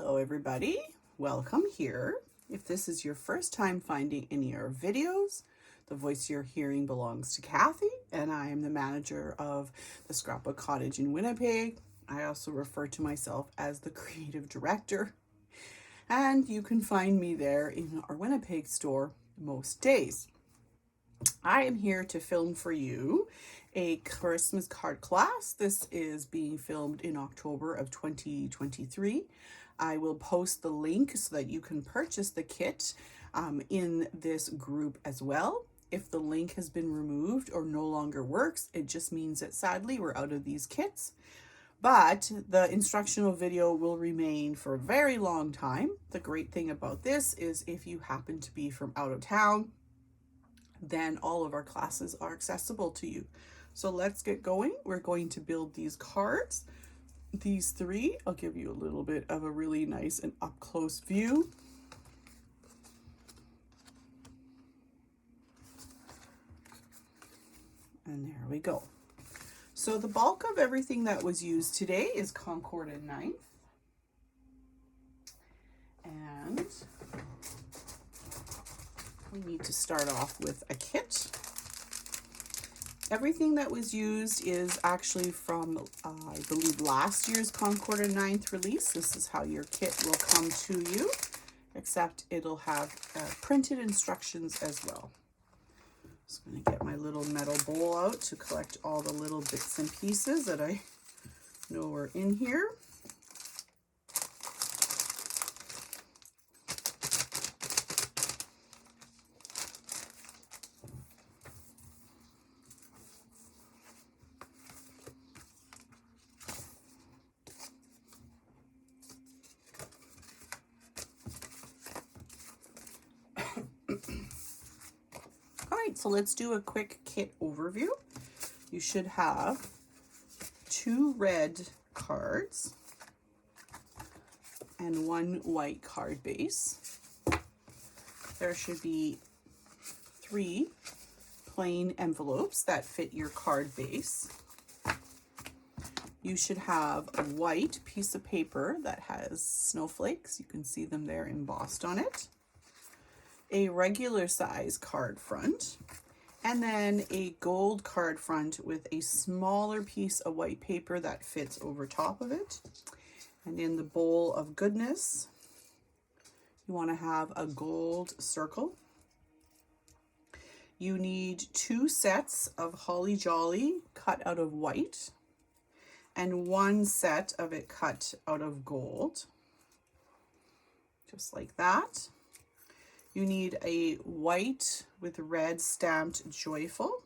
Hello everybody, welcome here. If this is your first time finding any of our videos, the voice you're hearing belongs to Kathy, and I am the manager of the ScrapBook Cottage in Winnipeg. I also refer to myself as the creative director, and you can find me there in our Winnipeg store most days. I am here to film for you a Christmas card class. This is being filmed in October of 2023. I will post the link so that you can purchase the kit in this group as well. If the link has been removed or no longer works, it just means that sadly we're out of these kits. But the instructional video will remain for a very long time. The great thing about this is if you happen to be from out of town, then all of our classes are accessible to you. So let's get going. We're going to build these cards. These three, I'll give you a little bit of a really nice and up close view. And there we go. So the bulk of everything that was used today is Concord and Ninth. And we need to start off with a kit. Everything that was used is actually from, I believe, last year's Concord and Ninth release. This is how your kit will come to you, except it'll have printed instructions as well. Just going to get my little metal bowl out to collect all the little bits and pieces that I know are in here. So let's do a quick kit overview. You should have 2 red cards and 1 white card base. There should be 3 plain envelopes that fit your card base. You should have a white piece of paper that has snowflakes. You can see them there embossed on it. A regular size card front, and then a gold card front with a smaller piece of white paper that fits over top of it. And in the bowl of goodness, you want to have a gold circle. You need 2 sets of Holly Jolly cut out of white and 1 set of it cut out of gold, just like that. You need a white with red stamped joyful.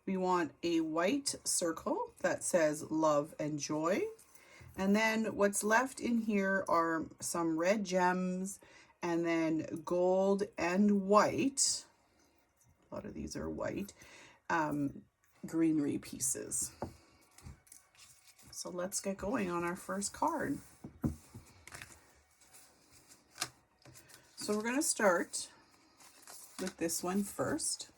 We want a white circle that says love and joy. And then what's left in here are some red gems and then gold and white. A lot of these are white, greenery pieces. So let's get going on our first card. So we're going to start with this one first.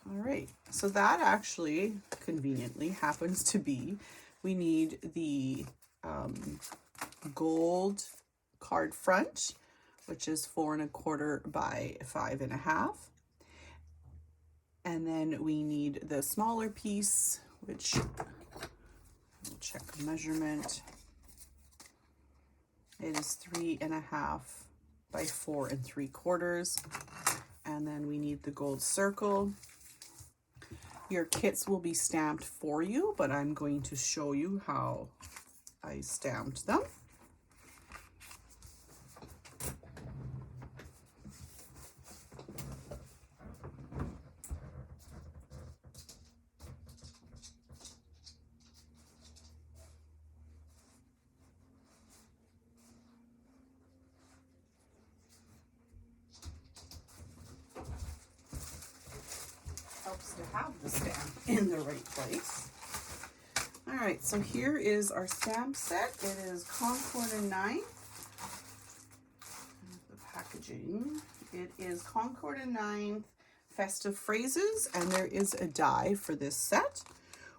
All right, so that actually conveniently happens to be, we need the gold card front, which is 4 1/4 by 5 1/2. And then we need the smaller piece, which we'll check measurement. It is 3 1/2 by 4 3/4. And then we need the gold circle. Your kits will be stamped for you, but I'm going to show you how I stamped them. Helps to have the stamp in the right place. All right, so here is our stamp set. It is Concord and Ninth. The packaging. It is Concord and Ninth Festive Phrases, and there is a die for this set.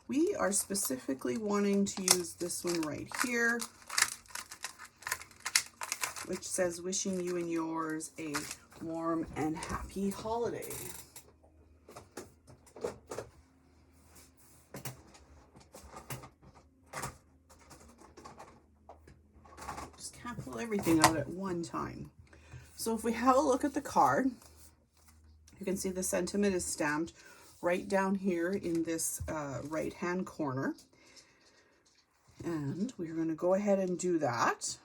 We are specifically wanting to use this one right here, which says, wishing you and yours a warm and happy holiday. Just can't pull everything out at one time. So if we have a look at the card, you can see the sentiment is stamped right down here in this right hand corner. And we're going to go ahead and do that.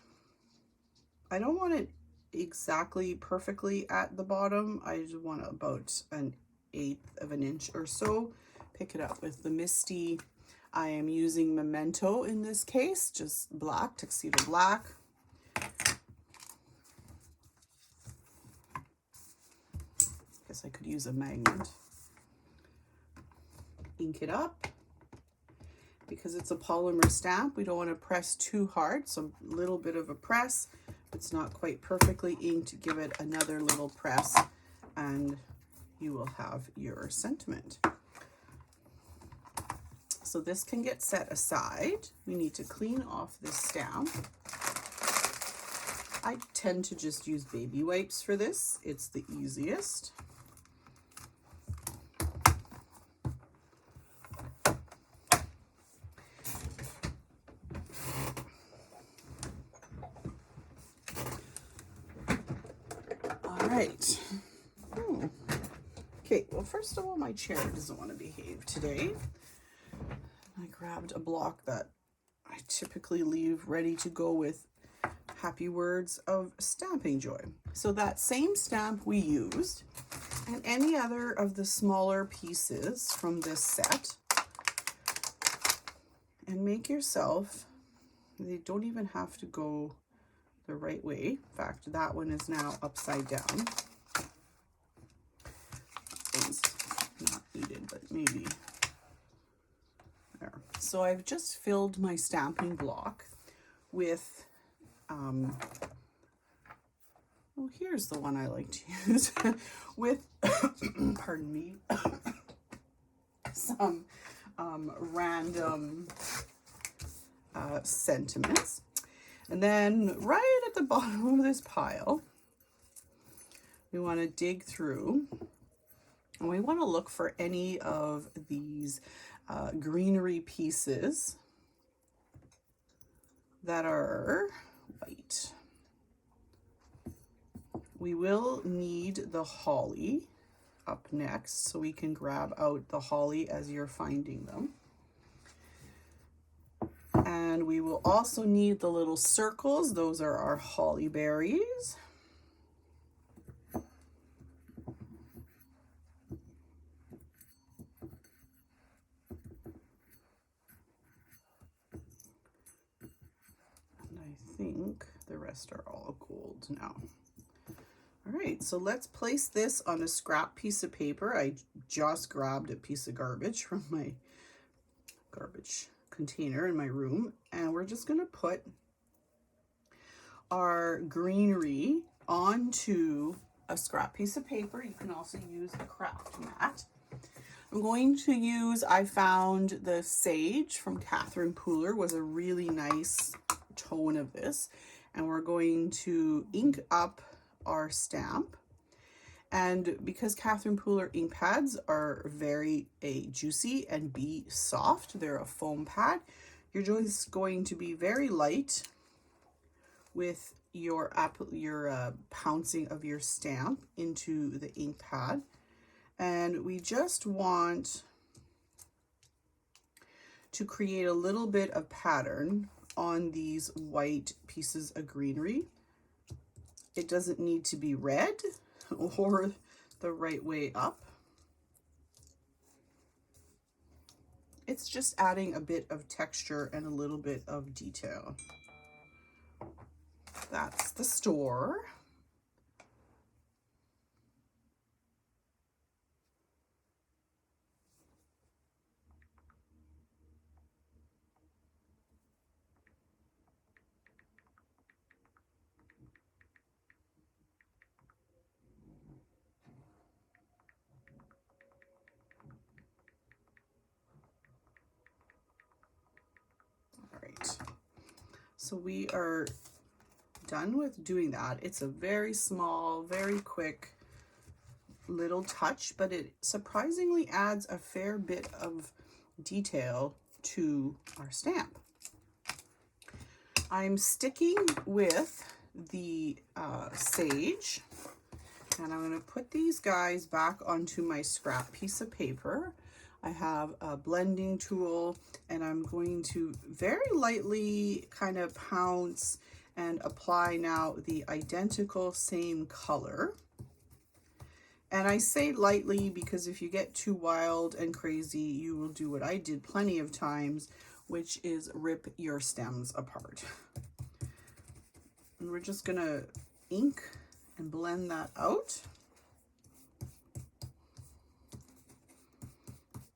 I don't want it exactly perfectly at the bottom. I just want about 1/8 of an inch or so. Pick it up with the Misty. I am using Memento in this case, just black, tuxedo black. Guess I could use a magnet. Ink it up. Because it's a polymer stamp, we don't want to press too hard, so a little bit of a press. If it's not quite perfectly inked, give it another little press and you will have your sentiment. So this can get set aside. We need to clean off this stamp. I tend to just use baby wipes for this. It's the easiest. Right. Okay, well, first of all, my chair doesn't want to behave today. I grabbed a block that I typically leave ready to go with happy words of stamping joy. So that same stamp we used, and any other of the smaller pieces from this set, and make yourself, they don't even have to go the right way. In fact, that one is now upside down. It's not needed, but maybe there. So I've just filled my stamping block with, well, here's the one I like to use, with, pardon me, some random sentiments. And then right at the bottom of this pile, we want to dig through and we want to look for any of these greenery pieces that are white. We will need the holly up next, so we can grab out the holly as you're finding them. And we will also need the little circles. Those are our holly berries. And I think the rest are all gold now. All right, so let's place this on a scrap piece of paper. I just grabbed a piece of garbage from my garbage container in my room, and we're just going to put our greenery onto a scrap piece of paper. You can also use a craft mat. I'm going to use, I found the sage from Catherine Pooler was a really nice tone of this, and we're going to ink up our stamp. And because Catherine Pooler ink pads are very juicy and soft, they're a foam pad, you're just going to be very light with your pouncing of your stamp into the ink pad. And we just want to create a little bit of pattern on these white pieces of greenery. It doesn't need to be red or the right way up. It's just adding a bit of texture and a little bit of detail. That's the store. So we are done with doing that. It's a very small, very quick little touch, but it surprisingly adds a fair bit of detail to our stamp. I'm sticking with the sage, and I'm going to put these guys back onto my scrap piece of paper. I have a blending tool, and I'm going to very lightly kind of pounce and apply now the identical same color. And I say lightly because if you get too wild and crazy, you will do what I did plenty of times, which is rip your stems apart. And we're just gonna ink and blend that out.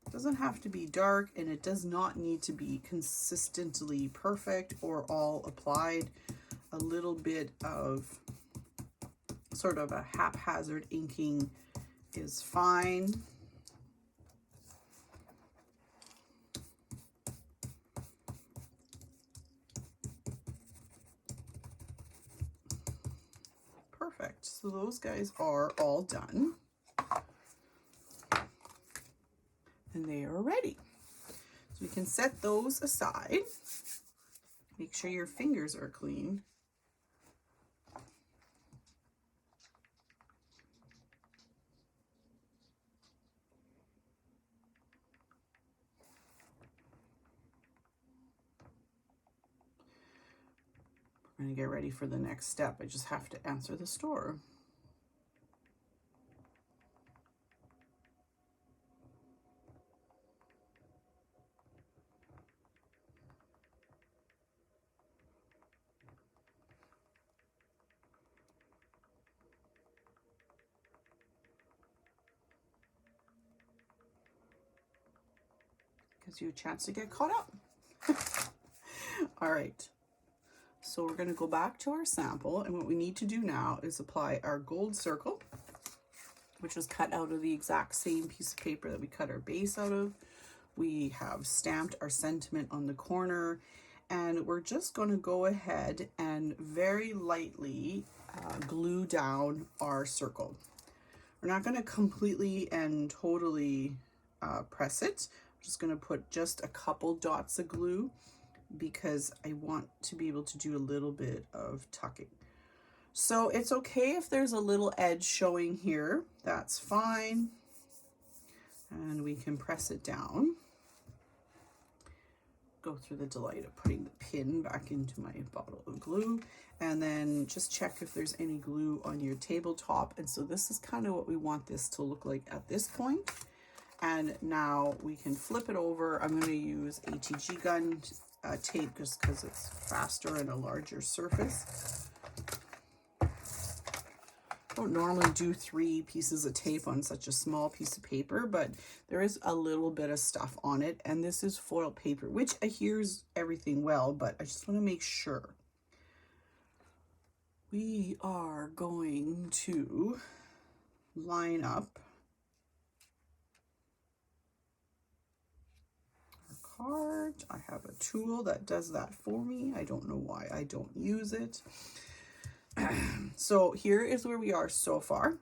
It doesn't have to be dark, and it does not need to be consistently perfect or all applied. A little bit of sort of a haphazard inking is fine. Perfect. So those guys are all done. And they are ready. So we can set those aside. Make sure your fingers are clean. We're going to get ready for the next step. I just have to answer the store. Gives you a chance to get caught up. All right. So we're going to go back to our sample, and what we need to do now is apply our gold circle, which was cut out of the exact same piece of paper that we cut our base out of. We have stamped our sentiment on the corner, and we're just going to go ahead and very lightly glue down our circle. We're not going to completely and totally press it. I'm just going to put just a couple dots of glue because I want to be able to do a little bit of tucking. So it's okay if there's a little edge showing here, that's fine. And we can press it down. Go through the delight of putting the pin back into my bottle of glue, and then just check if there's any glue on your tabletop. And so this is kind of what we want this to look like at this point. And now we can flip it over. I'm going to use ATG gun tape just because it's faster and a larger surface. Don't normally do 3 pieces of tape on such a small piece of paper, but there is a little bit of stuff on it, and this is foil paper, which adheres everything well, but I just want to make sure. We are going to line up our card. I have a tool that does that for me. I don't know why I don't use it. So here is where we are so far.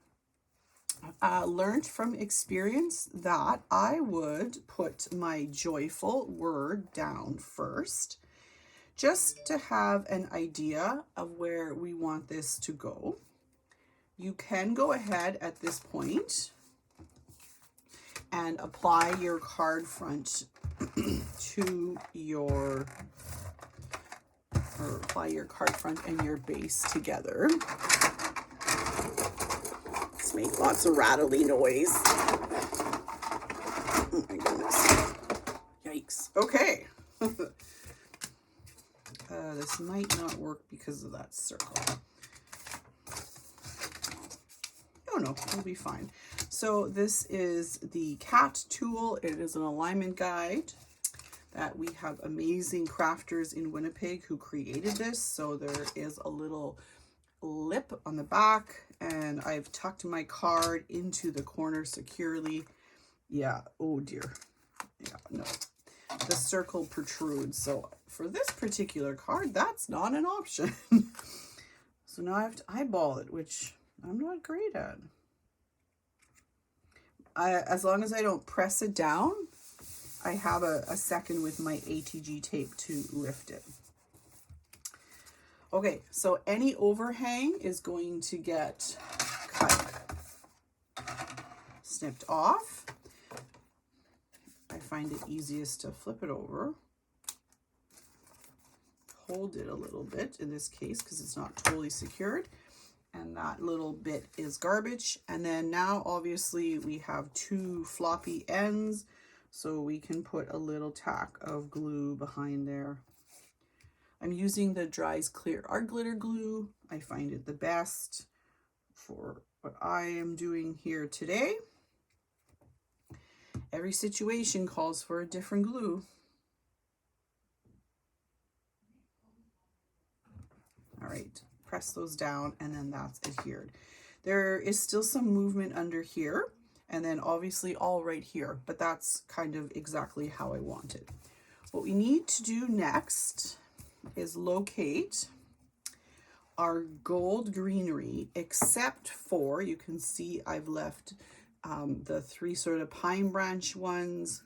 Learned from experience that I would put my joyful word down first, just to have an idea of where we want this to go. You can go ahead at this point and apply your card front to your, or apply your card front and your base together. Let's make lots of rattly noise. Oh my goodness. Yikes. Okay. This might not work because of that circle. Oh no, it'll be fine. So this is the CAT tool. It is an alignment guide that we have amazing crafters in Winnipeg who created this. So there is a little lip on the back, and I've tucked my card into the corner securely. Yeah, oh dear. Yeah, no. The circle protrudes, so for this particular card, that's not an option. So now I have to eyeball it, which I'm not great at. As long as I don't press it down, I have a second with my ATG tape to lift it. Okay, so any overhang is going to get cut, snipped off. I find it easiest to flip it over, hold it a little bit in this case because it's not totally secured, and that little bit is garbage. And then now obviously we have two floppy ends, so we can put a little tack of glue behind there. I'm using the Dries Clear Art Glitter Glue. I find it the best for what I am doing here today. Every situation calls for a different glue. All right, press those down and then that's adhered. There is still some movement under here and then obviously all right here, but that's kind of exactly how I want it. What we need to do next is locate our gold greenery, except for, you can see I've left the three sort of pine branch ones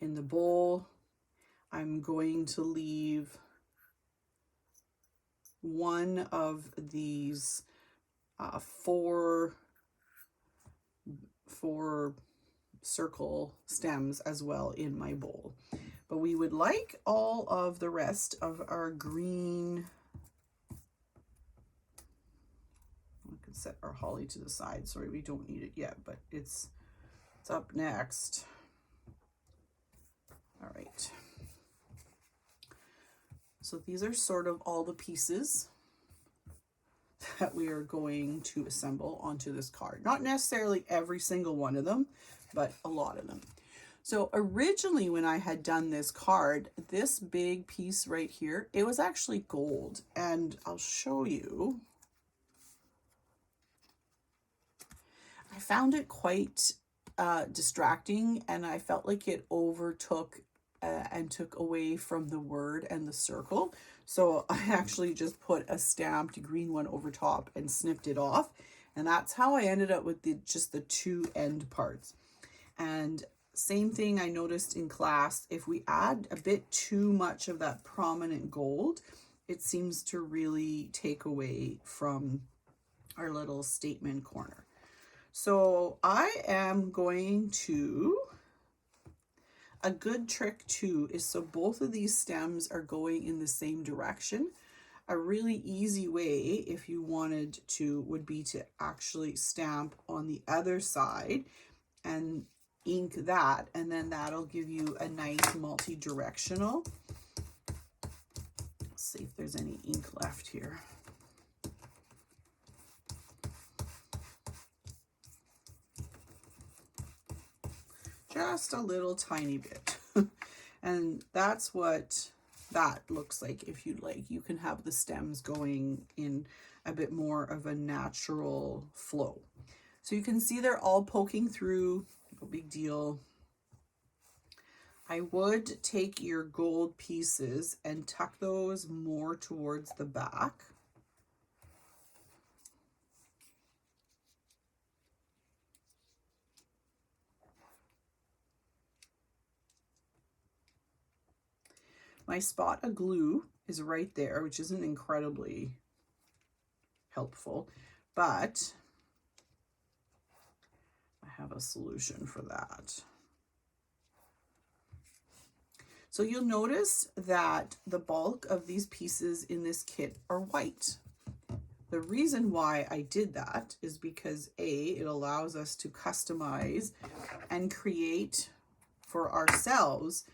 in the bowl. I'm going to leave one of these four circle stems as well in my bowl. But we would like all of the rest of our green. We can set our holly to the side. Sorry, we don't need it yet, but it's up next. All right. So these are sort of all the pieces that we are going to assemble onto this card. Not necessarily every single one of them, but a lot of them. So originally when I had done this card, this big piece right here, it was actually gold. And I'll show you. I found it quite distracting, and I felt like it overtook and took away from the word and the circle. So I actually just put a stamped green one over top and snipped it off. And that's how I ended up with just the two end parts. And same thing I noticed in class, if we add a bit too much of that prominent gold, it seems to really take away from our little statement corner. So I am going to, a good trick too is so both of these stems are going in the same direction. A really easy way, if you wanted to, would be to actually stamp on the other side and ink that, and then that'll give you a nice multi-directional. Let's see if there's any ink left here. Just a little tiny bit. And that's what that looks like. If you'd like, you can have the stems going in a bit more of a natural flow. So you can see they're all poking through. No big deal. I would take your gold pieces and tuck those more towards the back. My spot of glue is right there, which isn't incredibly helpful, but I have a solution for that. So you'll notice that the bulk of these pieces in this kit are white. The reason why I did that is because it allows us to customize and create for ourselves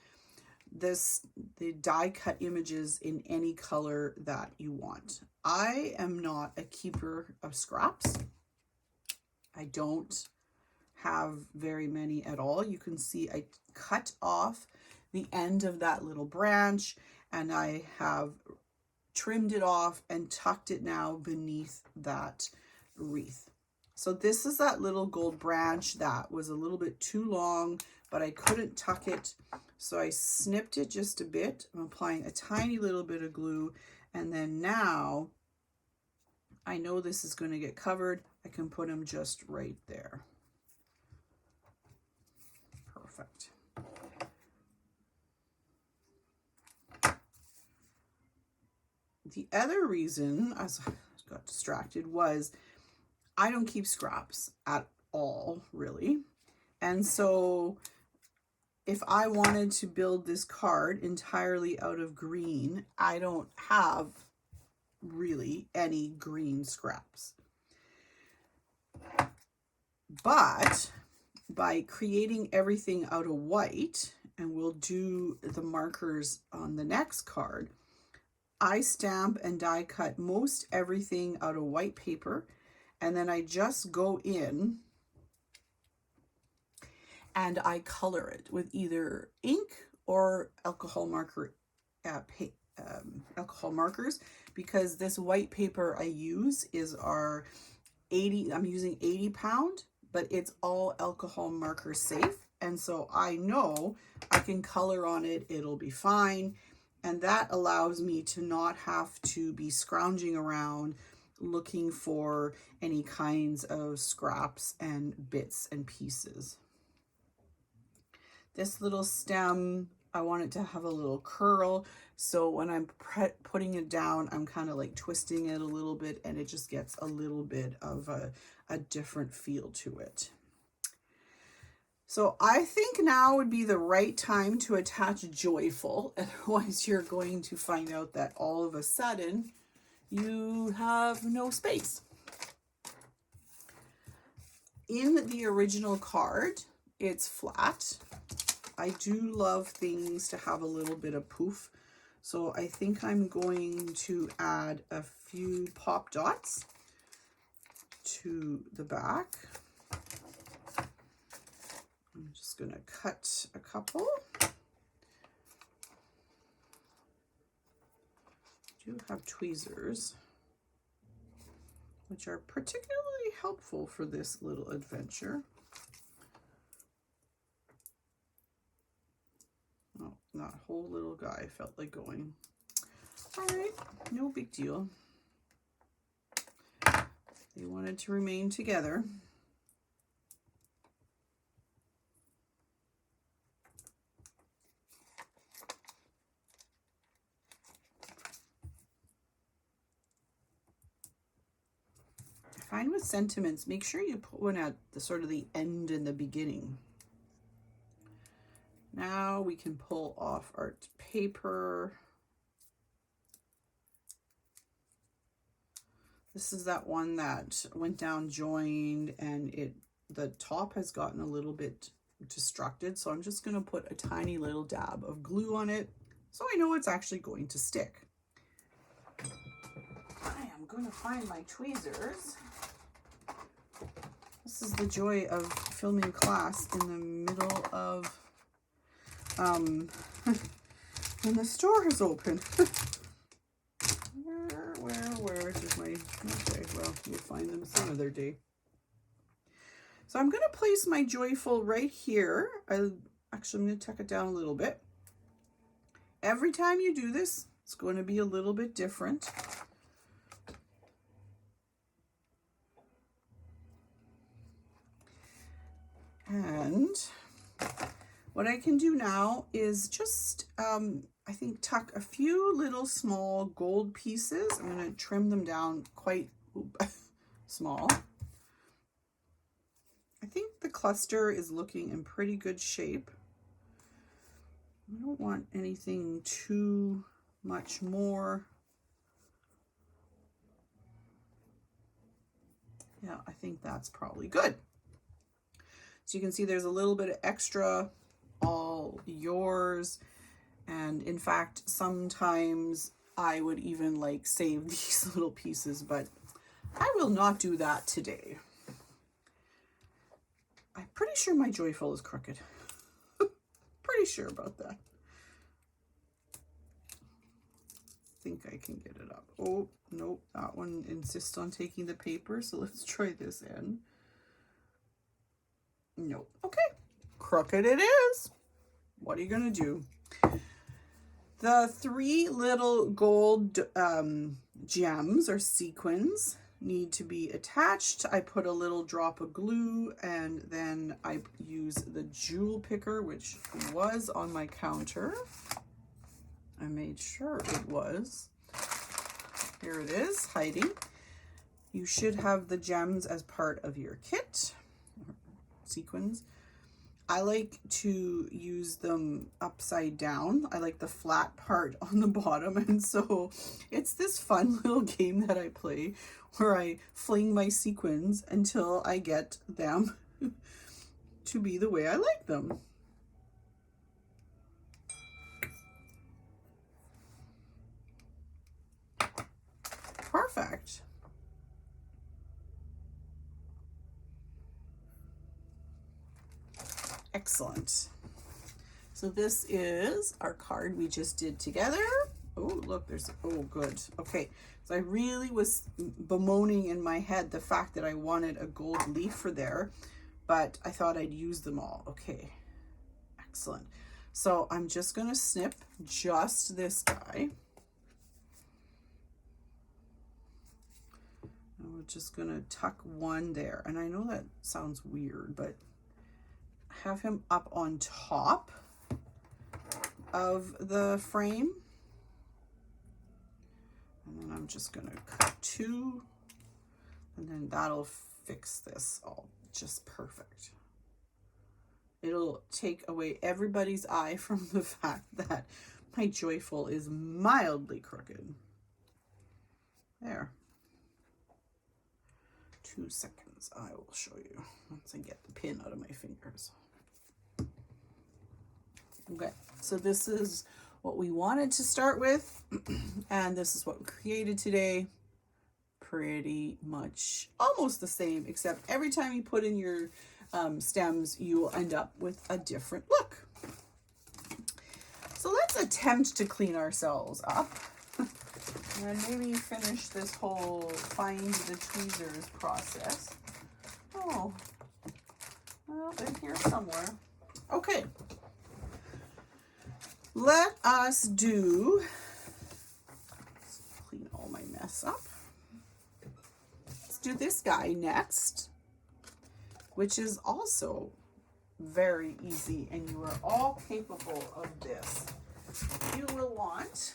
the die cut images in any color that you want. I am not a keeper of scraps. I don't have very many at all. You can see I cut off the end of that little branch and I have trimmed it off and tucked it now beneath that wreath. So this is that little gold branch that was a little bit too long, but I couldn't tuck it. So I snipped it just a bit. I'm applying a tiny little bit of glue. And then now I know this is going to get covered. I can put them just right there. Perfect. The other reason I got distracted was I don't keep scraps at all, really. And so if I wanted to build this card entirely out of green, I don't have really any green scraps. But by creating everything out of white, and we'll do the markers on the next card, I stamp and die cut most everything out of white paper, and then I just go in and I color it with either ink or alcohol marker, alcohol markers, because this white paper I use is our 80, I'm using 80 pound, but it's all alcohol marker safe. And so I know I can color on it, it'll be fine. And that allows me to not have to be scrounging around looking for any kinds of scraps and bits and pieces. This little stem, I want it to have a little curl. So when I'm putting it down, I'm kind of like twisting it a little bit, and it just gets a little bit of a different feel to it. So I think now would be the right time to attach Joyful. Otherwise, you're going to find out that all of a sudden you have no space. In the original card, it's flat. I do love things to have a little bit of poof. So I think I'm going to add a few pop dots to the back. I'm just going to cut a couple. I do have tweezers, which are particularly helpful for this little adventure. Oh, that whole little guy felt like going. All right, no big deal. They wanted to remain together. I find with sentiments, make sure you put one at the sort of the end and the beginning. Now we can pull off our paper. This is that one that went down joined, and the top has gotten a little bit distracted. So I'm just going to put a tiny little dab of glue on it so I know it's actually going to stick. I am going to find my tweezers. This is the joy of filming class in the middle of when the store is open. Where is my, okay, well, you'll find them some other day. So I'm going to place my Joyful right here. Actually, I'm going to tuck it down a little bit. Every time you do this, it's going to be a little bit different. And what I can do now is just, I think, tuck a few little small gold pieces. I'm going to trim them down quite small. I think the cluster is looking in pretty good shape. I don't want anything too much more. Yeah, I think that's probably good. So you can see there's a little bit of extra, all yours. And in fact, sometimes I would even like save these little pieces, but I will not do that today. I'm pretty sure my Joyful is crooked. Pretty sure about that. Think I can get it up. Oh, nope, that one insists on taking the paper, so let's try this end. Nope. Okay, crooked it is. What are you gonna do? The 3 little gold gems or sequins need to be attached. I put a little drop of glue, and then I use the jewel picker, which was on my counter. I made sure it was. Here it is, hiding. You should have the gems as part of your kit, sequins. I like to use them upside down. I like the flat part on the bottom, and so it's this fun little game that I play where I fling my sequins until I get them to be the way I like them. Perfect. Excellent. So this is our card we just did together. Oh, look, there's, oh, good. Okay, so I really was bemoaning in my head the fact that I wanted a gold leaf for there, but I thought I'd use them all. Okay, excellent. So I'm just gonna snip just this guy. And we're just gonna tuck one there. And I know that sounds weird, but have him up on top of the frame. And then I'm just gonna cut 2, and then that'll fix this all just perfect. It'll take away everybody's eye from the fact that my joyful is mildly crooked. There. 2 seconds, I will show you once I get the pin out of my fingers. Okay, so this is what we wanted to start with, and this is what we created today. Pretty much almost the same, except every time you put in your stems, you will end up with a different look. So let's attempt to clean ourselves up and maybe finish this whole find the tweezers process. Oh, well, they're here somewhere. Okay. Let us do, let's clean all my mess up. Let's do this guy next, which is also very easy, and you are all capable of this. You will want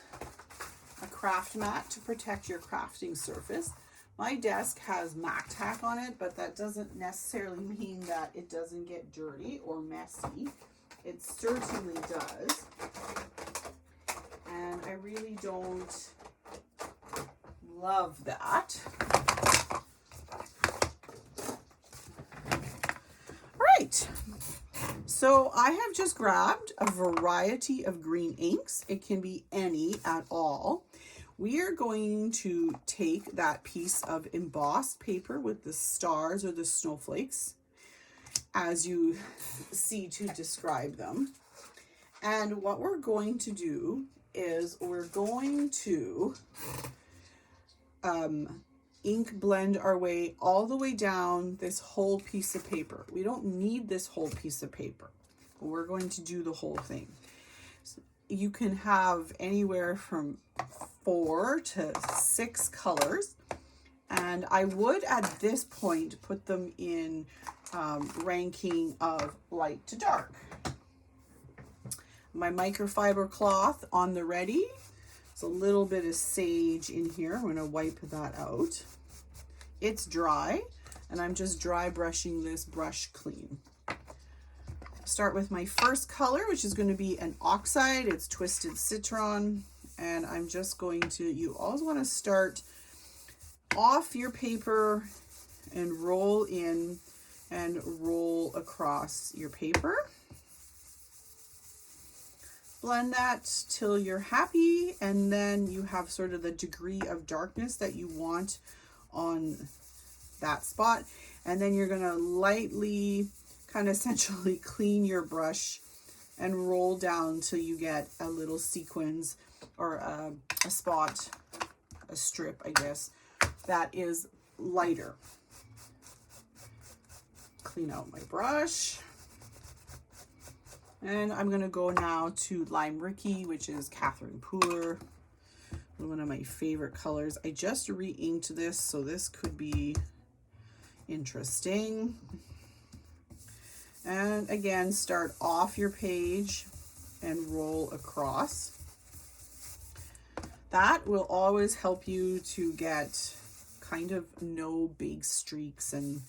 a craft mat to protect your crafting surface. My desk has Mac tack on it, but that doesn't necessarily mean that it doesn't get dirty or messy. It certainly does. And I really don't love that. Right. So I have just grabbed a variety of green inks. It can be any at all. We are going to take that piece of embossed paper with the stars or the snowflakes, as you see to describe them. And what we're going to do is we're going to ink blend our way all the way down this whole piece of paper. We don't need this whole piece of paper, but we're going to do the whole thing. So you can have anywhere from 4 to 6 colors. And I would at this point put them in ranking of light to dark. My microfiber cloth on the ready. It's a little bit of sage in here. I'm going to wipe that out. It's dry, and I'm just dry brushing this brush clean. Start with my first color, which is going to be an oxide. It's Twisted Citron, and I'm just going to, you always want to start off your paper and roll in and roll across your paper. Blend that till you're happy, and then you have sort of the degree of darkness that you want on that spot. And then you're going to lightly kind of essentially clean your brush and roll down till you get a little sequence or a spot, a strip, I guess, that is lighter. clean out my brush. And I'm going to go now to Lime Ricky, which is Catherine Pooler, one of my favorite colors. I just re-inked this, so this could be interesting. And again, start off your page and roll across. That will always help you to get kind of no big streaks and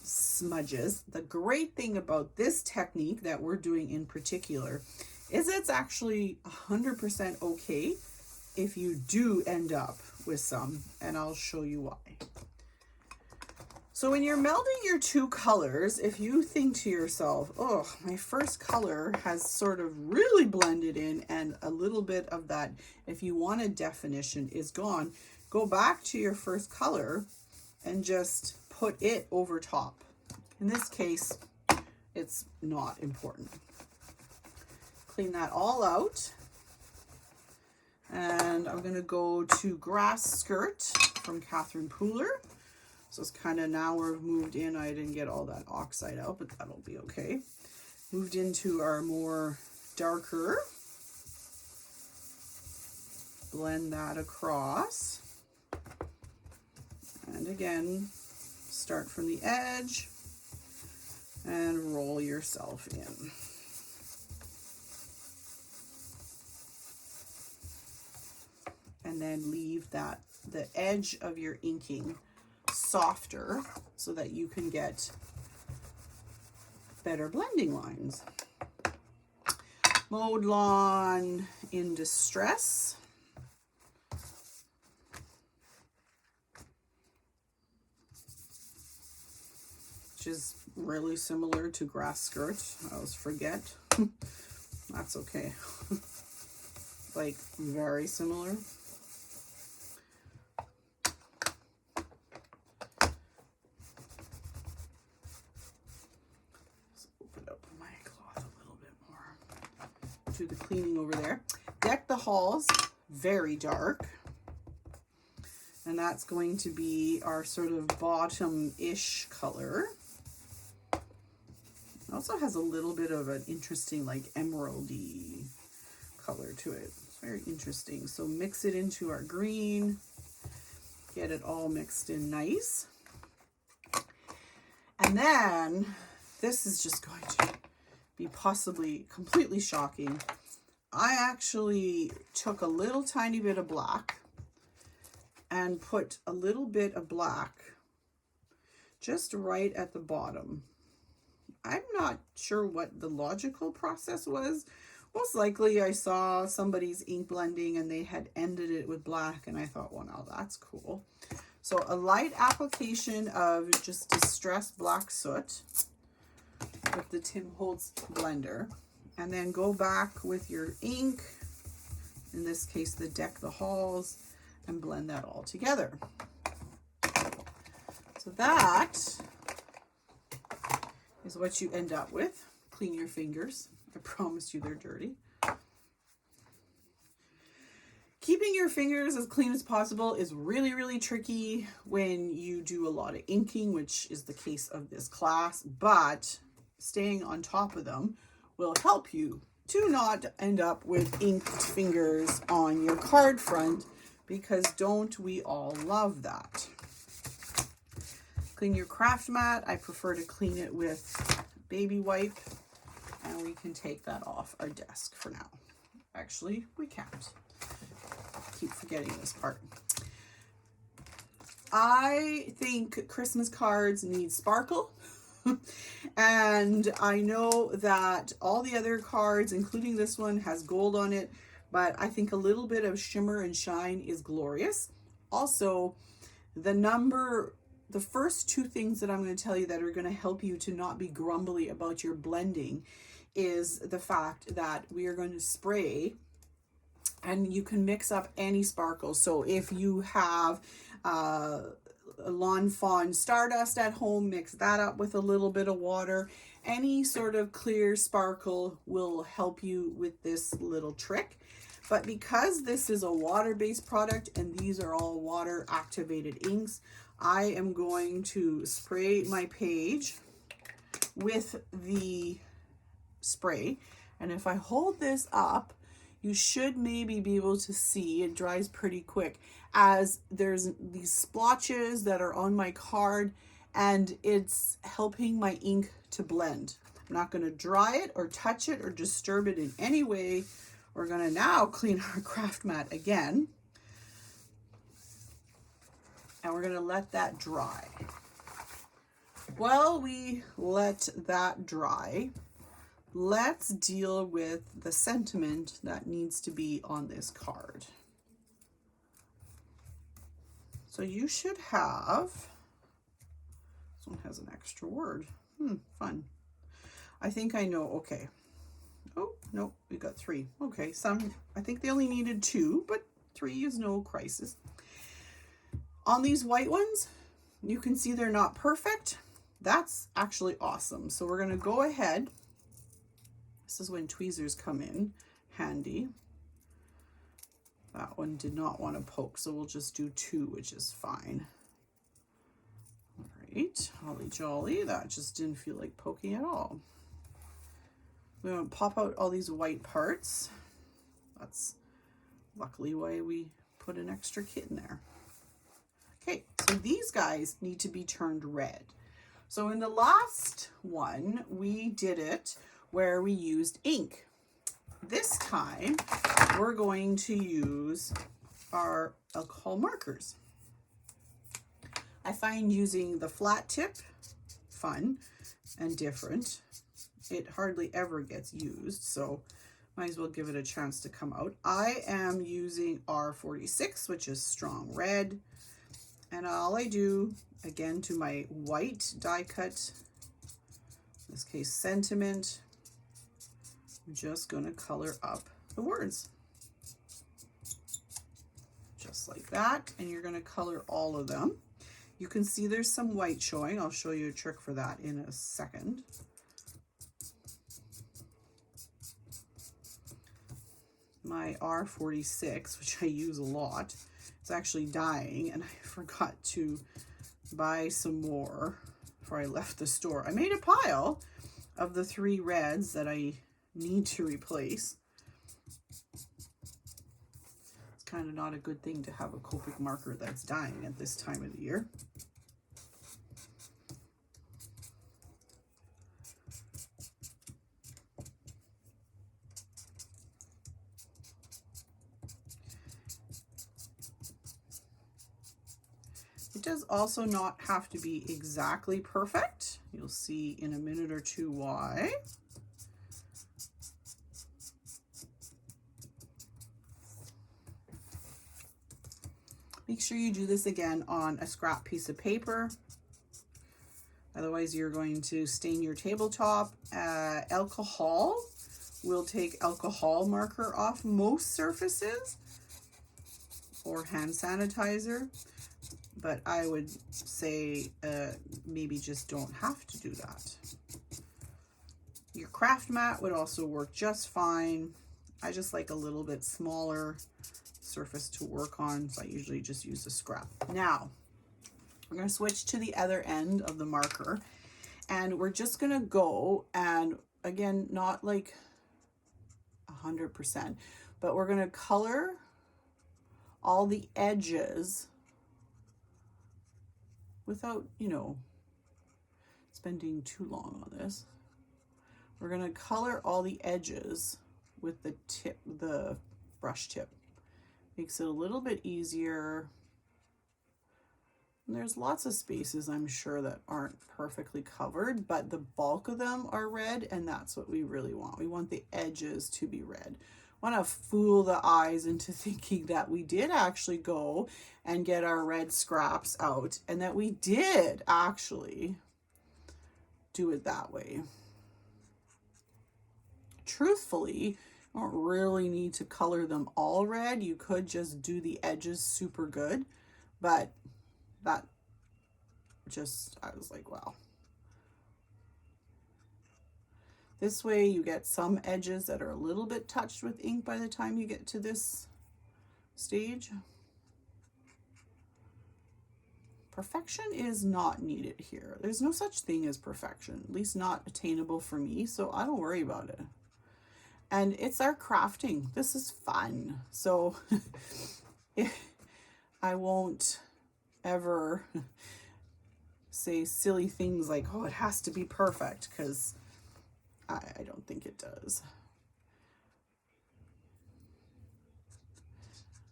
smudges. The great thing about this technique that we're doing in particular is it's actually 100% okay if you do end up with some, and I'll show you why. So when you're melding your two colors, if you think to yourself, oh, my first color has sort of really blended in and a little bit of that, if you want a definition, is gone, go back to your first color and just put it over top. In this case, it's not important. Clean that all out. And I'm gonna go to Grass Skirt from Catherine Pooler. So it's kind of, now we've moved in, I didn't get all that oxide out, but that'll be okay. Moved into our more darker. Blend that across. And again, start from the edge and roll yourself in. And then leave that, the edge of your inking softer so that you can get better blending lines. Mowed Lawn in Distress. Which is really similar to Grass Skirt. I always forget. That's okay. Like very similar. Do the cleaning over there. Deck the Halls, very dark. And that's going to be our sort of bottom-ish color. It also has a little bit of an interesting, like, emeraldy color to it. It's very interesting. So mix it into our green. Get it all mixed in nice. And then, this is just going to be possibly completely shocking. I actually took a little tiny bit of black and put a little bit of black just right at the bottom. I'm not sure what the logical process was. Most likely I saw somebody's ink blending and they had ended it with black, and I thought, well, now that's cool. So a light application of just distressed black soot with the Tim Holtz blender, and then go back with your ink, in this case the Deck the Halls, and blend that all together. So that is what you end up with. Clean your fingers. I promise you they're dirty. Keeping your fingers as clean as possible is really, really tricky when you do a lot of inking, which is the case of this class, but staying on top of them will help you to not end up with inked fingers on your card front, because don't we all love that? Clean your craft mat. I prefer to clean it with baby wipe, and we can take that off our desk for now. Actually, we can't. Keep forgetting this part. I think Christmas cards need sparkle. And I know that all the other cards, including this one, has gold on it, but I think a little bit of shimmer and shine is glorious. Also, the first two things that I'm going to tell you that are going to help you to not be grumbly about your blending is the fact that we are going to spray, and you can mix up any sparkle. So if you have Lawn Fawn Stardust at home, mix that up with a little bit of water. Any sort of clear sparkle will help you with this little trick. But because this is a water-based product and these are all water-activated inks, I am going to spray my page with the spray. And if I hold this up, you should maybe be able to see it dries pretty quick, as there's these splotches that are on my card and it's helping my ink to blend. I'm not going to dry it or touch it or disturb it in any way. We're going to now clean our craft mat again, and we're going to let that dry. While we let that dry, let's deal with the sentiment that needs to be on this card. So you should have, this one has an extra word. Fun. I think I know, okay. Oh, no, we got 3. Okay, I think they only needed 2, but 3 is no crisis. On these white ones, you can see they're not perfect. That's actually awesome. So we're gonna go ahead. This is when tweezers come in handy. That one did not want to poke, so we'll just do 2, which is fine. All right, holly jolly, that just didn't feel like poking at all. We're going to pop out all these white parts. That's luckily why we put an extra kit in there. Okay, so these guys need to be turned red. So in the last one, we did it where we used ink. This time, we're going to use our alcohol markers. I find using the flat tip fun and different. It hardly ever gets used, so might as well give it a chance to come out. I am using R46, which is strong red. And all I do, again, to my white die cut, in this case sentiment, I'm just going to color up the words. Just like that, and you're going to color all of them. You can see there's some white showing. I'll show you a trick for that in a second. My R46, which I use a lot, is actually dying, and I forgot to buy some more before I left the store. I made a pile of the 3 reds that I need to replace. It's kind of not a good thing to have a Copic marker that's dying at this time of the year. It does also not have to be exactly perfect. You'll see in a minute or two why. Make sure you do this again on a scrap piece of paper. Otherwise, you're going to stain your tabletop. Alcohol will take alcohol marker off most surfaces, or hand sanitizer. But I would say maybe just don't have to do that. Your craft mat would also work just fine. I just like a little bit smaller surface to work on, so I usually just use a scrap. Now, we're going to switch to the other end of the marker, and we're just going to go, and again, not like 100%, but we're going to color all the edges without, you know, spending too long on this. We're going to color all the edges with the tip, the brush tip. Makes it a little bit easier. And there's lots of spaces, I'm sure, that aren't perfectly covered, but the bulk of them are red, and that's what we really want. We want the edges to be red. I want to fool the eyes into thinking that we did actually go and get our red scraps out, and that we did actually do it that way. Truthfully, you don't really need to color them all red. You could just do the edges super good, but that just, I was like, wow. This way you get some edges that are a little bit touched with ink by the time you get to this stage. Perfection is not needed here. There's no such thing as perfection, at least not attainable for me, so I don't worry about it. And it's our crafting. This is fun. So I won't ever say silly things like, oh, it has to be perfect, because I don't think it does.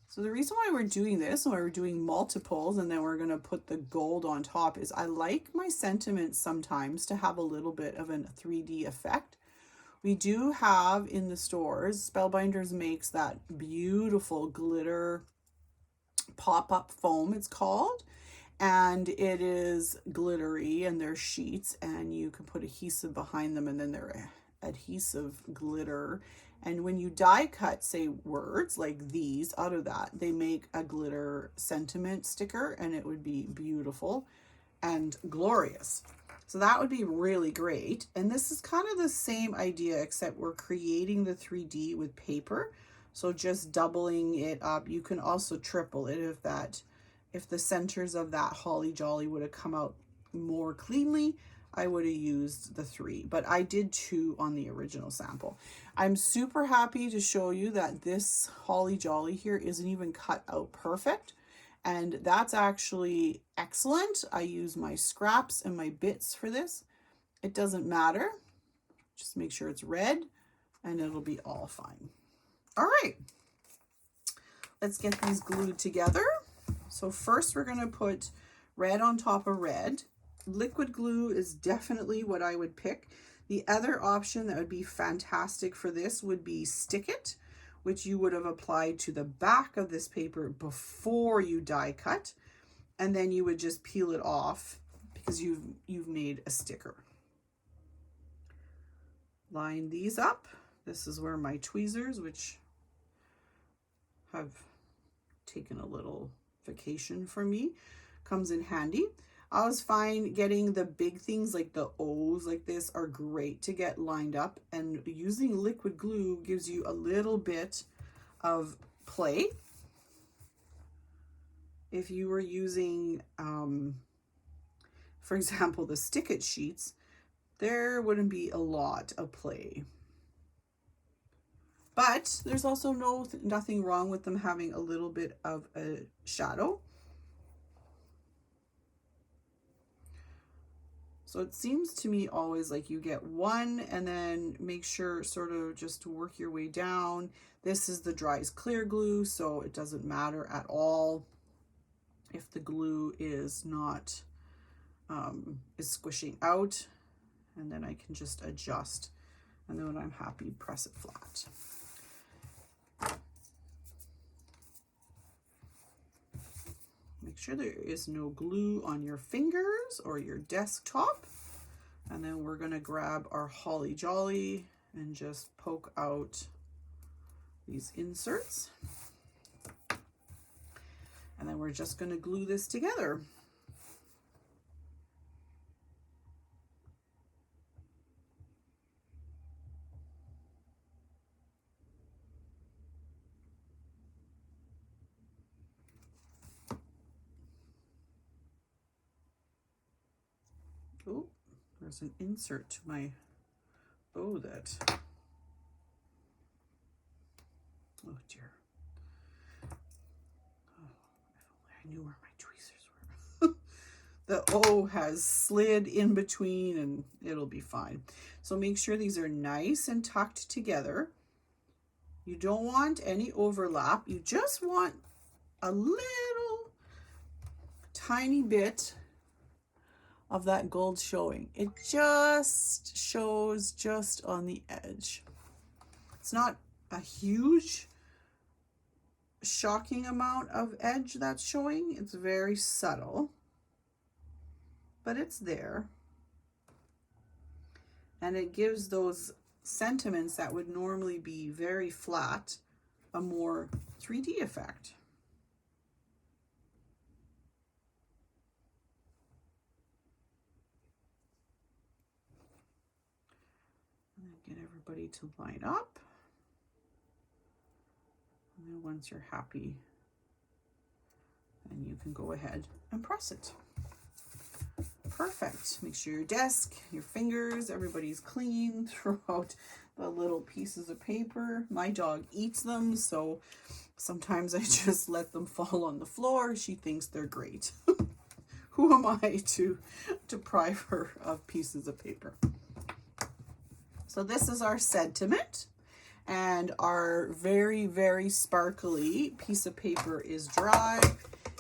So the reason why we're doing this, why we're doing multiples, and then we're going to put the gold on top, is I like my sentiments sometimes to have a little bit of a 3D effect. We do have in the stores, Spellbinders makes that beautiful glitter pop-up foam, it's called. And it is glittery, and they're sheets, and you can put adhesive behind them, and then they're adhesive glitter. And when you die cut, say, words like these out of that, they make a glitter sentiment sticker, and it would be beautiful and glorious. So that would be really great. And this is kind of the same idea, except we're creating the 3D with paper. So just doubling it up. You can also triple it if the centers of that holly jolly would have come out more cleanly, I would have used the 3, but I did 2 on the original sample. I'm super happy to show you that this holly jolly here isn't even cut out perfect, and that's actually excellent. I use my scraps and my bits for this. It doesn't matter. Just make sure it's red and it'll be all fine. All right, let's get these glued together. So first we're going to put red on top of red. Liquid glue is definitely what I would pick. The other option that would be fantastic for this would be Stick It, which you would have applied to the back of this paper before you die cut, and then you would just peel it off because you've made a sticker. Line these up. This is where my tweezers, which have taken a little vacation for me, comes in handy. I always find getting the big things like the O's like this are great to get lined up, and using liquid glue gives you a little bit of play. If you were using, for example, the Stick It sheets, there wouldn't be a lot of play. But there's also nothing wrong with them having a little bit of a shadow. So it seems to me always like you get one and then make sure sort of just to work your way down. This is the dries clear glue, so it doesn't matter at all if the glue is not, is squishing out. And then I can just adjust. And then when I'm happy, press it flat. Make sure there is no glue on your fingers or your desktop. And then we're going to grab our holly jolly and just poke out these inserts. And then we're just going to glue this together. Oh, there's an insert to my bow that, oh dear. Oh, if only I knew where my tweezers were. The O has slid in between and it'll be fine. So make sure these are nice and tucked together. You don't want any overlap. You just want a little tiny bit of that gold showing. It just shows just on the edge. It's not a huge shocking amount of edge that's showing. It's very subtle, but it's there. And it gives those sentiments that would normally be very flat a more 3D effect. Get everybody to line up. And then once you're happy, then you can go ahead and press it. Perfect. Make sure your desk, your fingers, everybody's clean. Throw out the little pieces of paper. My dog eats them, so sometimes I just let them fall on the floor. She thinks they're great. Who am I to deprive her of pieces of paper? So this is our sentiment, and our very, very sparkly piece of paper is dry.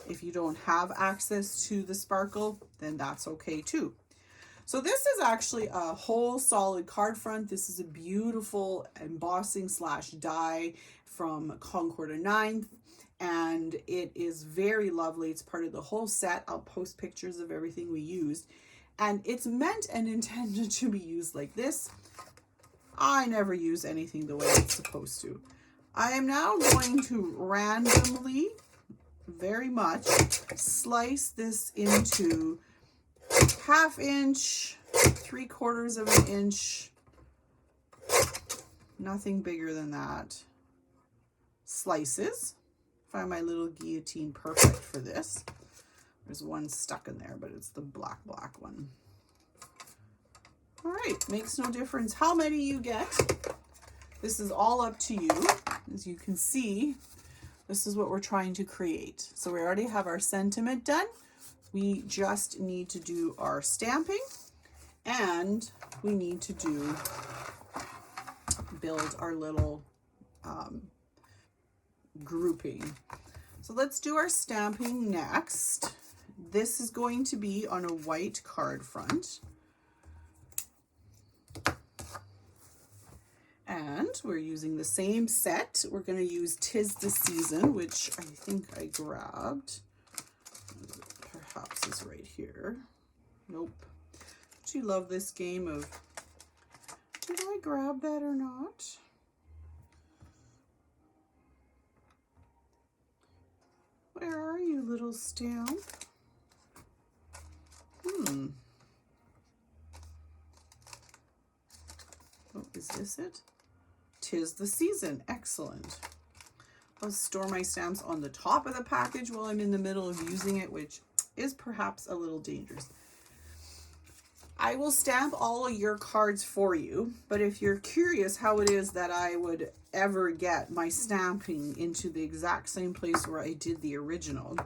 If you don't have access to the sparkle, then that's okay too. So this is actually a whole solid card front. This is a beautiful embossing / die from Concord & 9th, and it is very lovely. It's part of the whole set. I'll post pictures of everything we used, and it's meant and intended to be used like this. I never use anything the way it's supposed to. I am now going to randomly, very much, slice this into 1/2 inch, 3/4 of an inch, nothing bigger than that, slices. Find my little guillotine perfect for this. There's one stuck in there, but it's the black one. All right, makes no difference how many you get. This is all up to you. As you can see, this is what we're trying to create. So we already have our sentiment done. We just need to do our stamping, and we need to build our little grouping. So let's do our stamping next. This is going to be on a white card front. And we're using the same set. We're going to use 'Tis the Season, which I think I grabbed. Perhaps is right here. Nope. Do you love this game of, did I grab that or not? Where are you, little stamp? Oh, is this it? 'Tis the Season. Excellent. I'll store my stamps on the top of the package while I'm in the middle of using it, which is perhaps a little dangerous. I will stamp all of your cards for you, but if you're curious how it is that I would ever get my stamping into the exact same place where I did the original,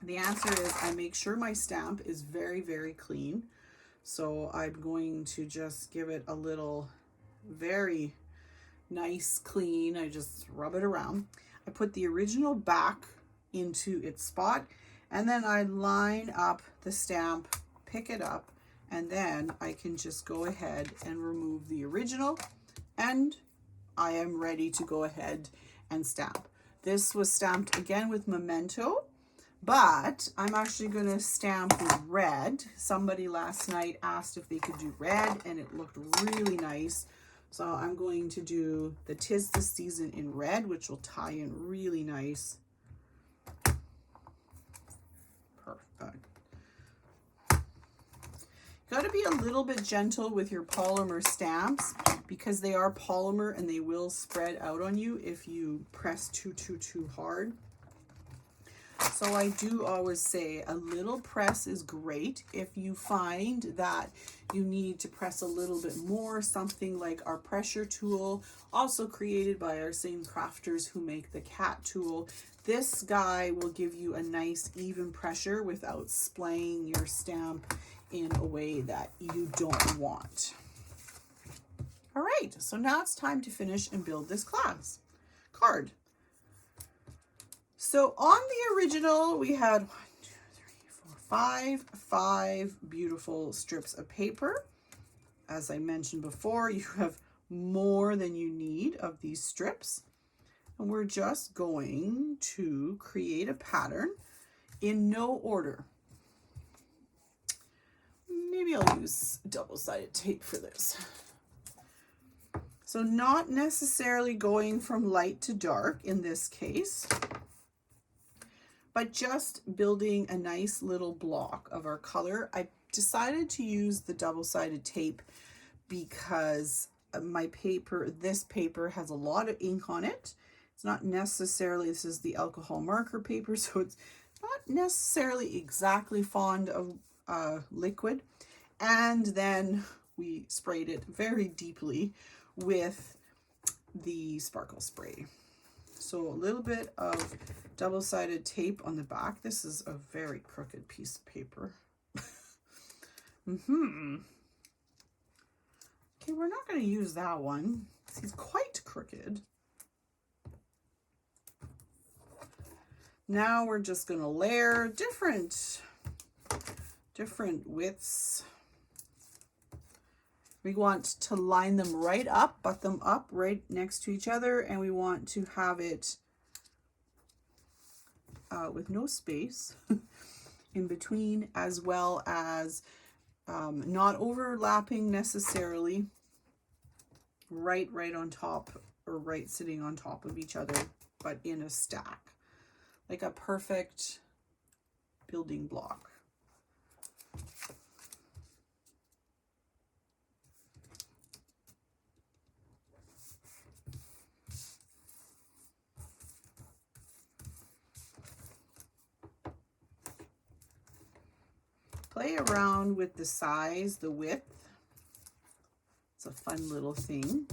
the answer is I make sure my stamp is very, very clean. So I'm going to just give it a little very nice clean. I just rub it around. I put the original back into its spot, and then I line up the stamp, pick it up, and then I can just go ahead and remove the original, and I am ready to go ahead and stamp. This was stamped again with Memento, but I'm actually going to stamp with red. Somebody last night asked if they could do red, and it looked really nice. So I'm going to do the 'Tis the Season in red, which will tie in really nice. Perfect. Got to be a little bit gentle with your polymer stamps because they are polymer and they will spread out on you if you press too hard. So I do always say a little press is great. If you find that you need to press a little bit more, something like our pressure tool, also created by our same crafters who make the cat tool. This guy will give you a nice even pressure without splaying your stamp in a way that you don't want. All right, so now it's time to finish and build this card. So on the original, we had 5 beautiful strips of paper. As I mentioned before, you have more than you need of these strips. And we're just going to create a pattern in no order. Maybe I'll use double-sided tape for this. So not necessarily going from light to dark in this case, but just building a nice little block of our color. I decided to use the double-sided tape because this paper has a lot of ink on it. It's not necessarily, this is the alcohol marker paper, so it's not necessarily exactly fond of liquid, and then we sprayed it very deeply with the sparkle spray. So a little bit of double-sided tape on the back. This is a very crooked piece of paper. Okay, we're not going to use that one. It's quite crooked. Now we're just going to layer different widths. We want to line them right up, butt them up right next to each other, and we want to have it with no space in between, as well as not overlapping necessarily, right on top, or right sitting on top of each other, but in a stack, like a perfect building block. Play around with the size, the width. It's a fun little thing.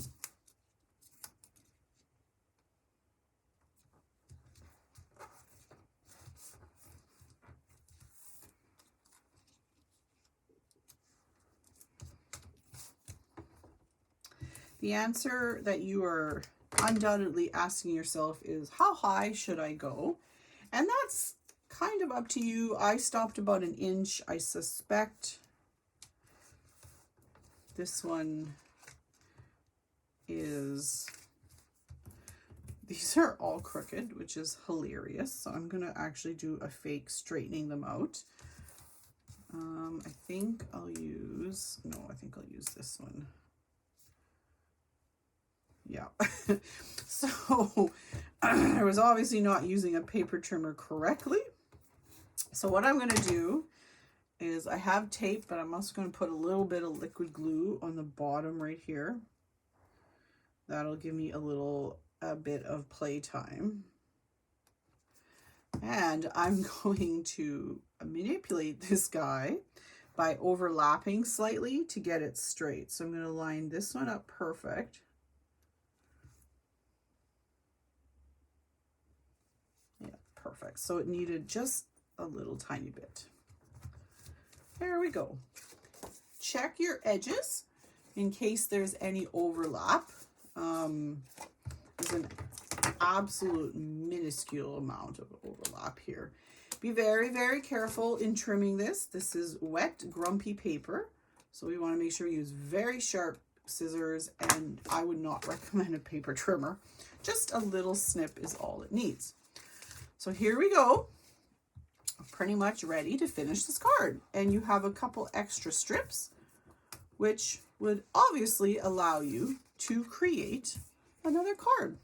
The answer that you are undoubtedly asking yourself is, how high should I go? And that's kind of up to you. I stopped about 1 inch. I suspect this one is, these are all crooked, which is hilarious. So I'm going to actually do a fake straightening them out. I think I'll use, no, I think I'll use this one. Yeah. So I was obviously not using a paper trimmer correctly. So what I'm going to do is, I have tape, but I'm also going to put a little bit of liquid glue on the bottom right here. That'll give me a bit of playtime. And I'm going to manipulate this guy by overlapping slightly to get it straight. So I'm going to line this one up perfect. Yeah, perfect. So it needed just a little tiny bit. There we go. Check your edges in case there's any overlap. There's an absolute minuscule amount of overlap here. Be very careful in trimming this. This is wet, grumpy paper, so we want to make sure you use very sharp scissors, and I would not recommend a paper trimmer. Just a little snip is all it needs. So here we go. Pretty much ready to finish this card, and you have a couple extra strips, which would obviously allow you to create another card.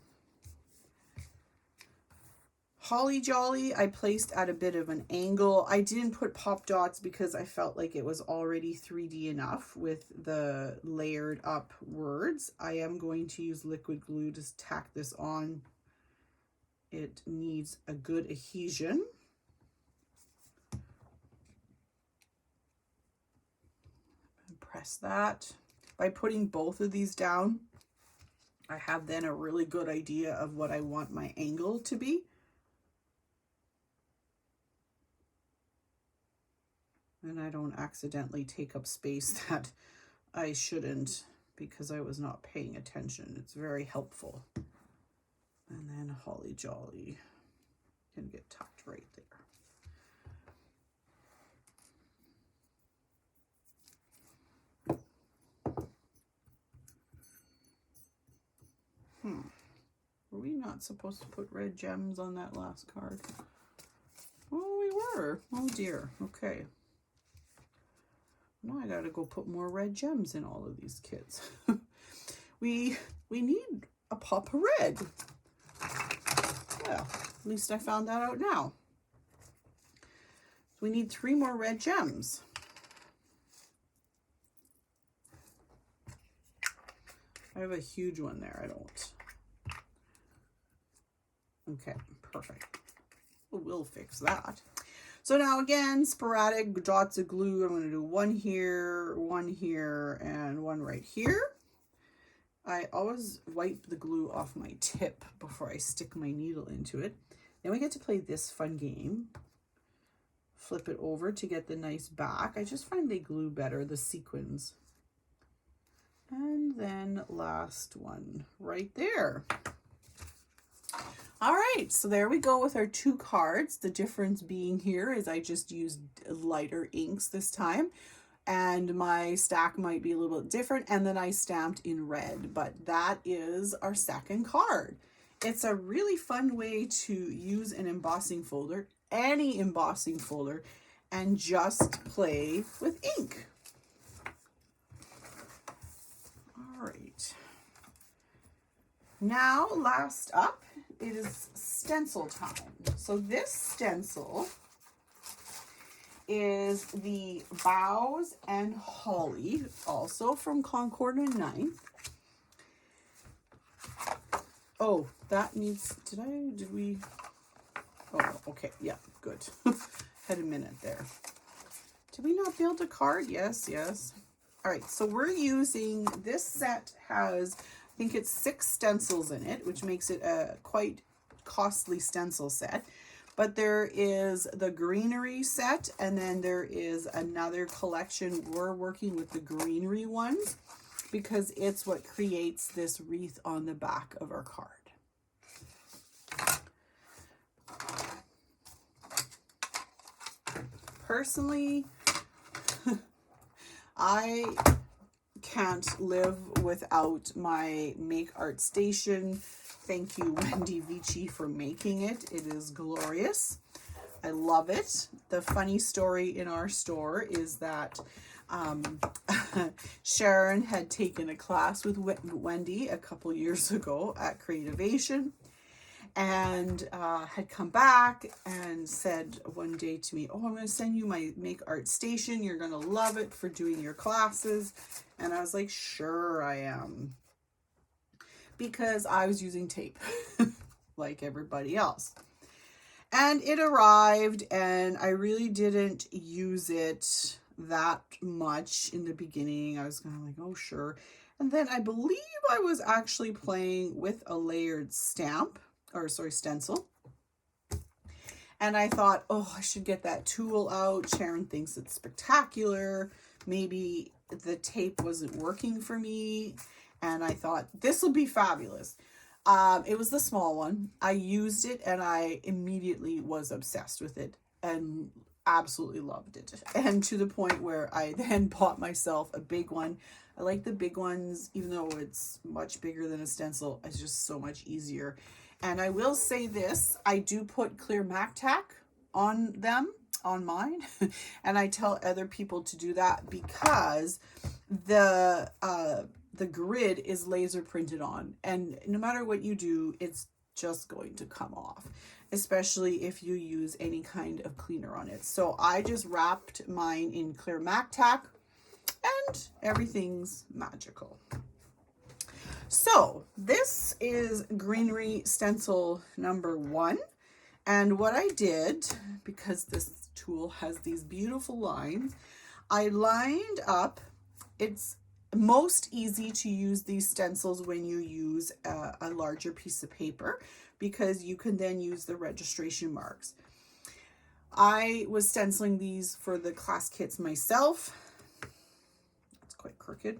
Holly Jolly, I placed at a bit of an angle. I didn't put pop dots because I felt like it was already 3D enough with the layered up words. I am going to use liquid glue to tack this on. It needs a good adhesion. Press that. By putting both of these down, I have then a really good idea of what I want my angle to be. And I don't accidentally take up space that I shouldn't because I was not paying attention. It's very helpful. And then Holly Jolly can get tucked right there. Were we not supposed to put red gems on that last card? Oh, we were. Oh dear. Okay. Now I gotta go put more red gems in all of these kits. we need a pop of red. Well, at least I found that out now. So we need 3 more red gems. I have a huge one there. I don't. Okay, perfect. We'll fix that. So now again, sporadic dots of glue. I'm going to do one here, and one right here. I always wipe the glue off my tip before I stick my needle into it. Then we get to play this fun game. Flip it over to get the nice back. I just find they glue better, the sequins. And then last one right there. All right, so there we go with our 2 cards. The difference being here is I just used lighter inks this time, and my stack might be a little bit different, and then I stamped in red, but that is our second card. It's a really fun way to use an embossing folder, any embossing folder, and just play with ink. All right. Now, last up, it is stencil time. So this stencil is the Boughs and Holly, also from Concord and 9th. Oh, that needs, did we, oh, okay, yeah, good. Had a minute there. Did we not build a card? Yes, yes. All right, so we're using, this set has, I think it's 6 stencils in it, which makes it a quite costly stencil set. But there is the greenery set, and then there is another collection. We're working with the greenery ones because it's what creates this wreath on the back of our card. Personally, I can't live without my Make Art Station. Thank you, Wendy Vici, for making it. It is glorious. I love it. The funny story in our store is that Sharon had taken a class with Wendy a couple years ago at Creativation, and had come back and said one day to me, oh, I'm going to send you my Make Art Station. You're going to love it for doing your classes. And I was like, sure I am. Because I was using tape like everybody else. And it arrived, and I really didn't use it that much in the beginning. I was kind of like, oh, sure. And then I believe I was actually playing with a layered stamp, or sorry, stencil. And I thought, oh, I should get that tool out. Sharon thinks it's spectacular. Maybe the tape wasn't working for me. And I thought, this will be fabulous. It was the small one. I used it, and I immediately was obsessed with it and absolutely loved it. And to the point where I then bought myself a big one. I like the big ones, even though it's much bigger than a stencil. It's just so much easier. And I will say this, I do put clear MAC tack on them, on mine. And I tell other people to do that because the grid is laser printed on. And no matter what you do, it's just going to come off, especially if you use any kind of cleaner on it. So I just wrapped mine in clear MAC tack, and everything's magical. So this is greenery stencil number 1. And what I did, because this tool has these beautiful lines, I lined up. It's most easy to use these stencils when you use a larger piece of paper, because you can then use the registration marks. I was stenciling these for the class kits myself. It's quite crooked.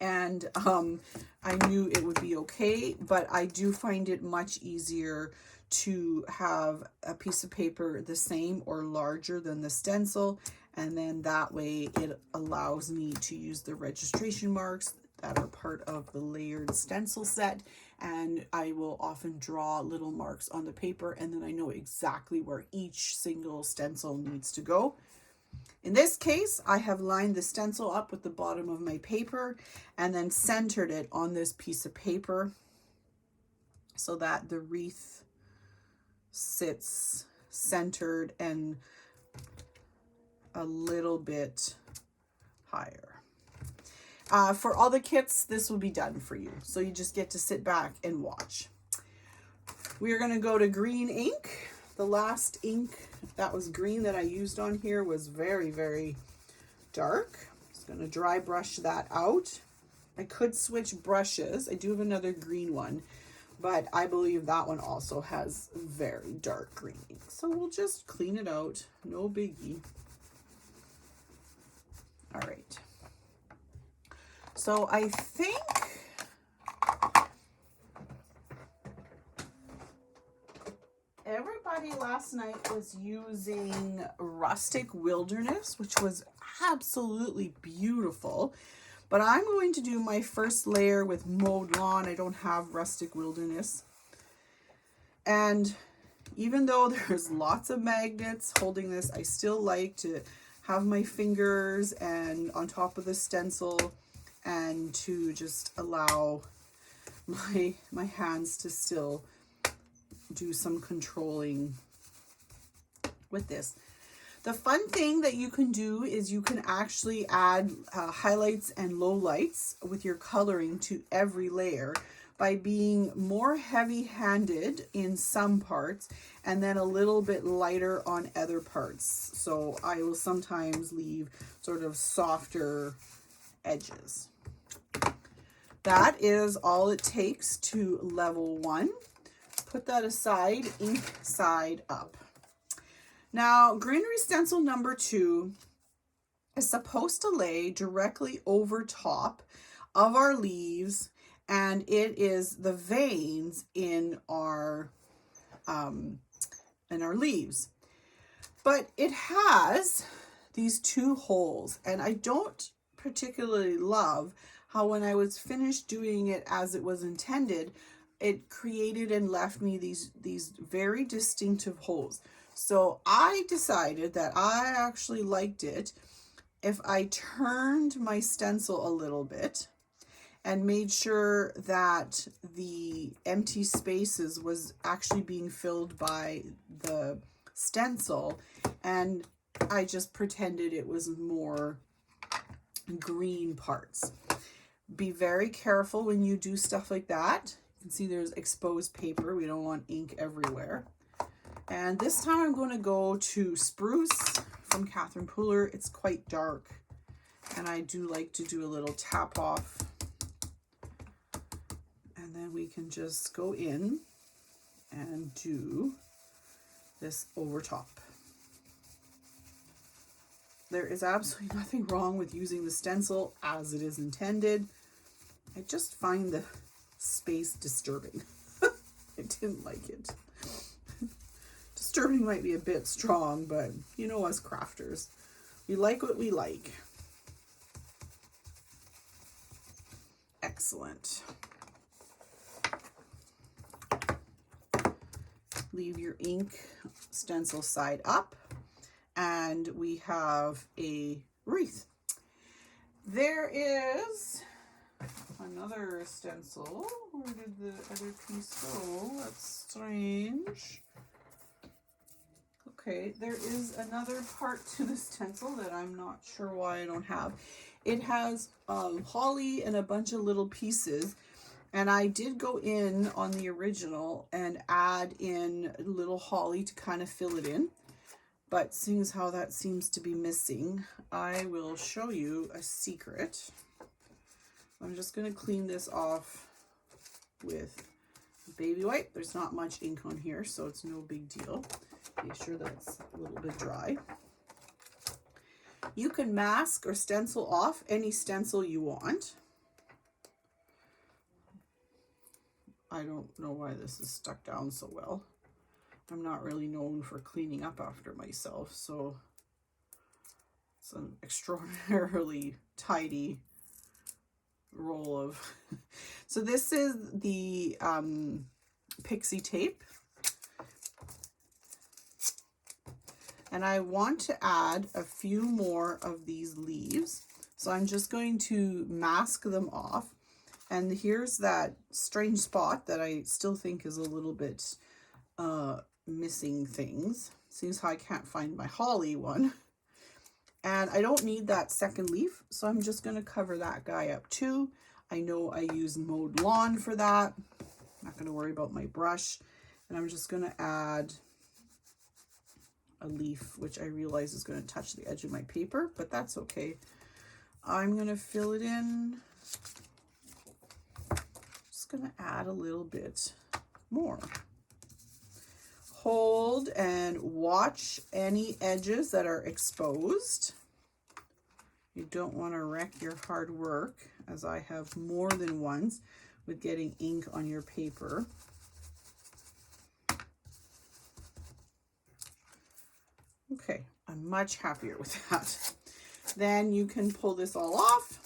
And I knew it would be okay, but I do find it much easier to have a piece of paper the same or larger than the stencil, and then that way it allows me to use the registration marks that are part of the layered stencil set, and I will often draw little marks on the paper, and then I know exactly where each single stencil needs to go. In this case, I have lined the stencil up with the bottom of my paper and then centered it on this piece of paper so that the wreath sits centered and a little bit higher. For all the kits, this will be done for you. So you just get to sit back and watch. We are going to go to green ink. the last ink that was green that I used on here was very, very dark. Just going to dry brush that out. I could switch brushes. I do have another green one, but I believe that one also has very dark green ink. So we'll just clean it out. No biggie. All right. So I think everybody last night was using Rustic Wilderness, which was absolutely beautiful. But I'm going to do my first layer with Mowed Lawn. I don't have Rustic Wilderness. And even though there's lots of magnets holding this, I still like to have my fingers and on top of the stencil and to just allow my hands to still do some controlling with this. The fun thing that you can do is you can actually add highlights and lowlights with your coloring to every layer by being more heavy-handed in some parts and then a little bit lighter on other parts. So I will sometimes leave sort of softer edges. That is all it takes to level 1. Put that aside, ink side up. Now, greenery stencil number 2 is supposed to lay directly over top of our leaves, and it is the veins in our leaves. But it has these 2 holes, and I don't particularly love how when I was finished doing it as it was intended, it created and left me these very distinctive holes. So I decided that I actually liked it if I turned my stencil a little bit and made sure that the empty spaces was actually being filled by the stencil, and I just pretended it was more green parts. Be very careful when you do stuff like that. You can see there's exposed paper. We don't want ink everywhere. And this time I'm going to go to Spruce from Catherine Pooler. It's quite dark, and I do like to do a little tap off. And then we can just go in and do this over top. There is absolutely nothing wrong with using the stencil as it is intended. I just find the space disturbing. I didn't like it. Disturbing might be a bit strong, but you know us crafters, we like what we like. Excellent. Leave your ink stencil side up, and we have a wreath. There is another stencil. Where did the other piece go? That's strange. Okay, there is another part to the stencil that I'm not sure why I don't have. It has holly and a bunch of little pieces, and I did go in on the original and add in little holly to kind of fill it in. But seeing as how that seems to be missing, I will show you a secret. I'm just going to clean this off with baby wipe. There's not much ink on here, so it's no big deal. Be sure that it's a little bit dry. You can mask or stencil off any stencil you want. I don't know why this is stuck down so well. I'm not really known for cleaning up after myself, so it's an extraordinarily tidy roll of so this is the pixie tape, and I want to add a few more of these leaves, so I'm just going to mask them off. And here's that strange spot that I still think is a little bit missing things. Seems how I can't find my holly one. And I don't need that second leaf, so I'm just going to cover that guy up too. I know I use Mowed Lawn for that. I'm not going to worry about my brush. And I'm just going to add a leaf, which I realize is going to touch the edge of my paper, but that's okay. I'm going to fill it in. Just going to add a little bit more. Hold and watch any edges that are exposed. You don't want to wreck your hard work, as I have more than once with getting ink on your paper. Okay, I'm much happier with that. Then you can pull this all off.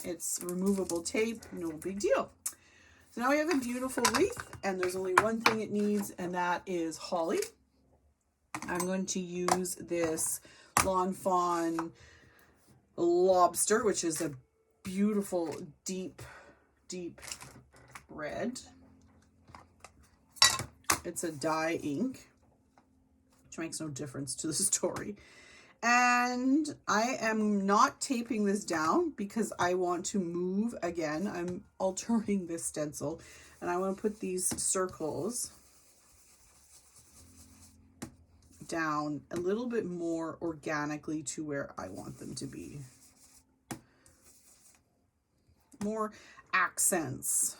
It's removable tape, no big deal. So now we have a beautiful wreath, and there's only one thing it needs, and that is holly. I'm going to use this Lawn Fawn Lobster, which is a beautiful deep red. It's a dye ink, which makes no difference to the story. And I am not taping this down because I want to move again. I'm altering this stencil, and I want to put these circles down a little bit more organically to where I want them to be. More accents.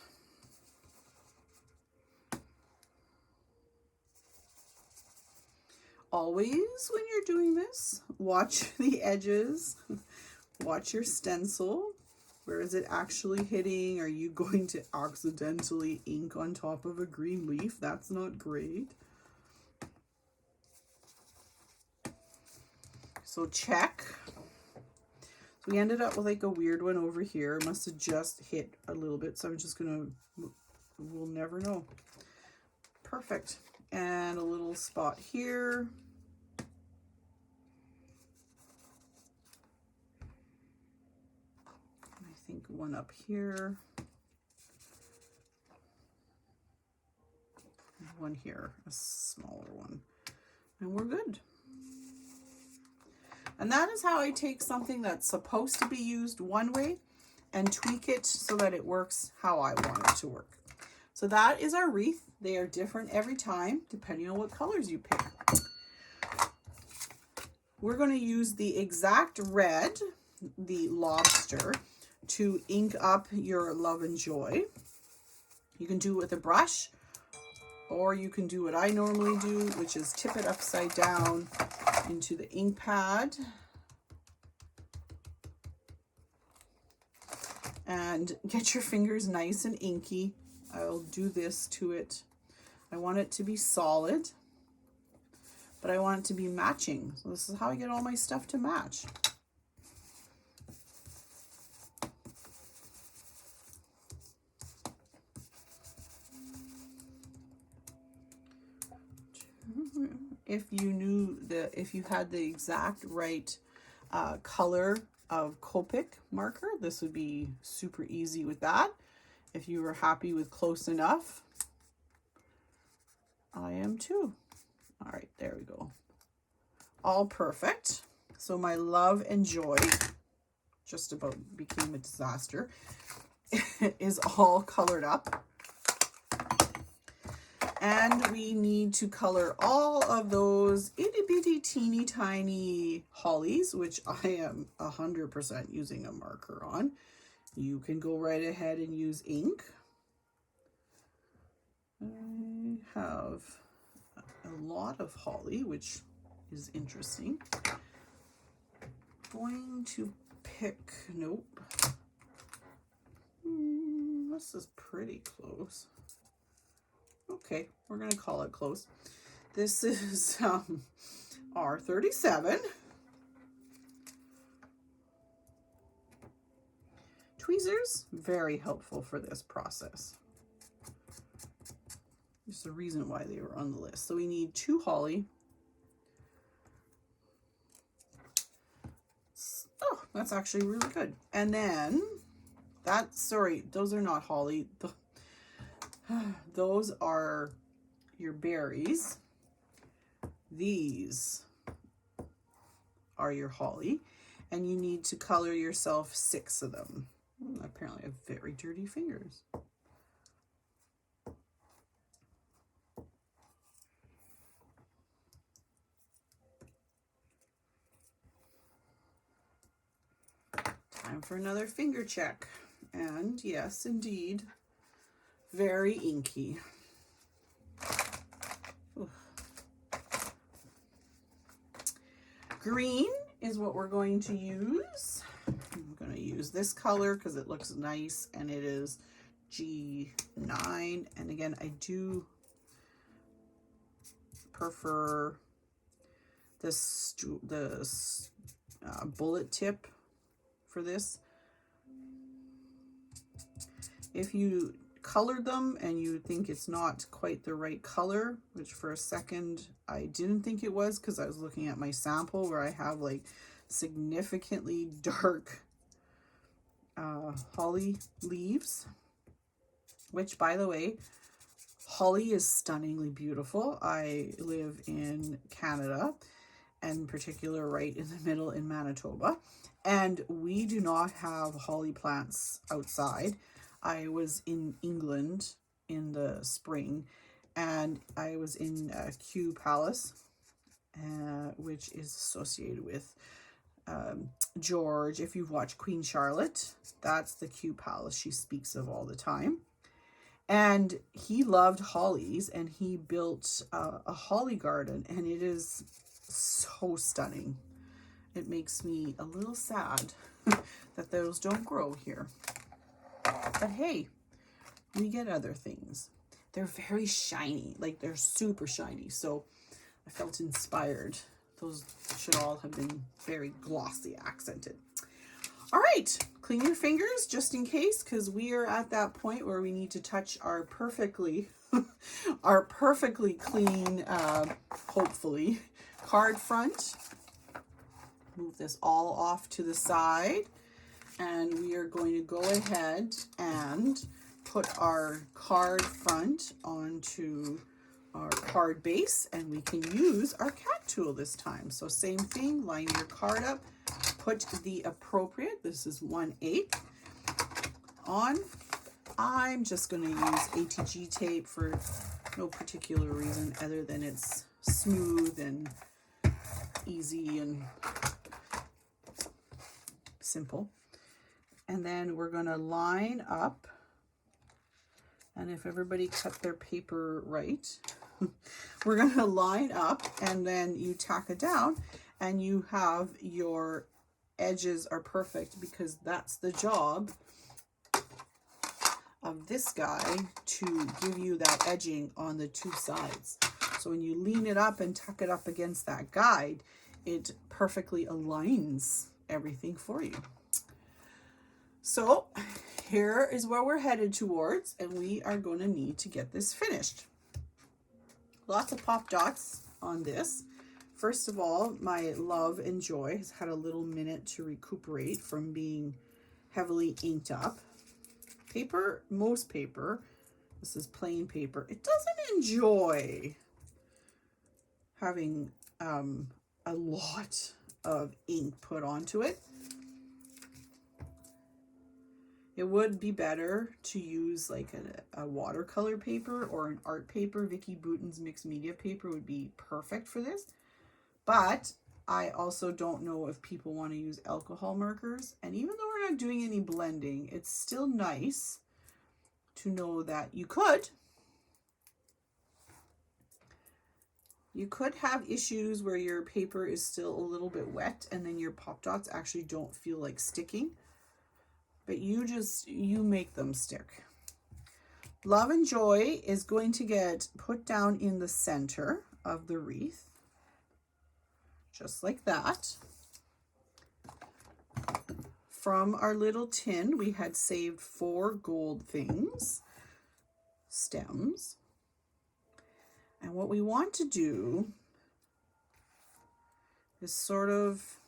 Always when you're doing this, watch the edges, watch your stencil. Where is it actually hitting? Are you going to accidentally ink on top of a green leaf? That's not great. So check. So we ended up with like a weird one over here. Must have just hit a little bit. So I'm just gonna, we'll never know. Perfect. And a little spot here. I think one up here. And one here, a smaller one. And we're good. And that is how I take something that's supposed to be used one way and tweak it so that it works how I want it to work. So that is our wreath. They are different every time, depending on what colors you pick. We're going to use the exact red, the lobster, to ink up your love and joy. You can do it with a brush, or you can do what I normally do, which is tip it upside down into the ink pad and get your fingers nice and inky. I'll do this to it. I want it to be solid, but I want it to be matching. So this is how I get all my stuff to match. If you knew if you had the exact right color of Copic marker, this would be super easy with that. If you were happy with close enough, I am too. All right, there we go. All perfect. So my love and joy just about became a disaster. Is all colored up. And we need to color all of those itty bitty teeny tiny hollies, which I am 100% using a marker on. You can go right ahead and use ink. I have a lot of holly, which is interesting. Going to pick, nope. This is pretty close. Okay, we're going to call it close. This is R37. Tweezers, very helpful for this process. There's a reason why they were on the list. So we need 2 holly. Oh, that's actually really good. And then sorry, those are not holly. Those are your berries. These are your holly, and you need to color yourself 6 of them. Apparently I have very dirty fingers. Time for another finger check. And yes, indeed, very inky. Ooh. Green is what we're going to use. I'm going to use this color because it looks nice, and it is G9. And again, I do prefer this bullet tip for this. If you colored them and you think it's not quite the right color, which for a second I didn't think it was because I was looking at my sample where I have like significantly dark holly leaves, which, by the way, holly is stunningly beautiful. I live in Canada, and in particular right in the middle in Manitoba, and we do not have holly plants outside. I was in England in the spring, and I was in Kew Palace, which is associated with George. If you've watched Queen Charlotte, that's the Kew Palace she speaks of all the time. And he loved hollies, and he built a holly garden, and it is so stunning. It makes me a little sad that those don't grow here. But hey, we get other things. They're very shiny, like they're super shiny. So I felt inspired. Those should all have been very glossy accented. All right, clean your fingers just in case, because we are at that point where we need to touch our perfectly clean, hopefully, card front. Move this all off to the side, and we are going to go ahead and put our card front onto our card base, and we can use our cat tool this time. So same thing, line your card up, put the appropriate, this is 1/8 on. I'm just going to use ATG tape for no particular reason other than it's smooth and easy and simple. And then we're going to line up, and if everybody cut their paper right, we're going to line up, and then you tack it down, and you have your edges are perfect, because that's the job of this guy, to give you that edging on the two sides. So when you lean it up and tuck it up against that guide, it perfectly aligns everything for you. So here is where we're headed towards, and we are going to need to get this finished. Lots of pop dots on this. First of all, my love and joy has had a little minute to recuperate from being heavily inked up. Paper, most paper, this is plain paper, it doesn't enjoy having a lot of ink put onto it. It would be better to use like a watercolor paper or an art paper. Vicky Bouton's mixed media paper would be perfect for this. But I also don't know if people want to use alcohol markers. And even though we're not doing any blending, it's still nice to know that you could have issues where your paper is still a little bit wet and then your pop dots actually don't feel like sticking. But you make them stick. Love and Joy is going to get put down in the center of the wreath, just like that. From our little tin, we had saved 4 gold things, stems. And what we want to do is sort of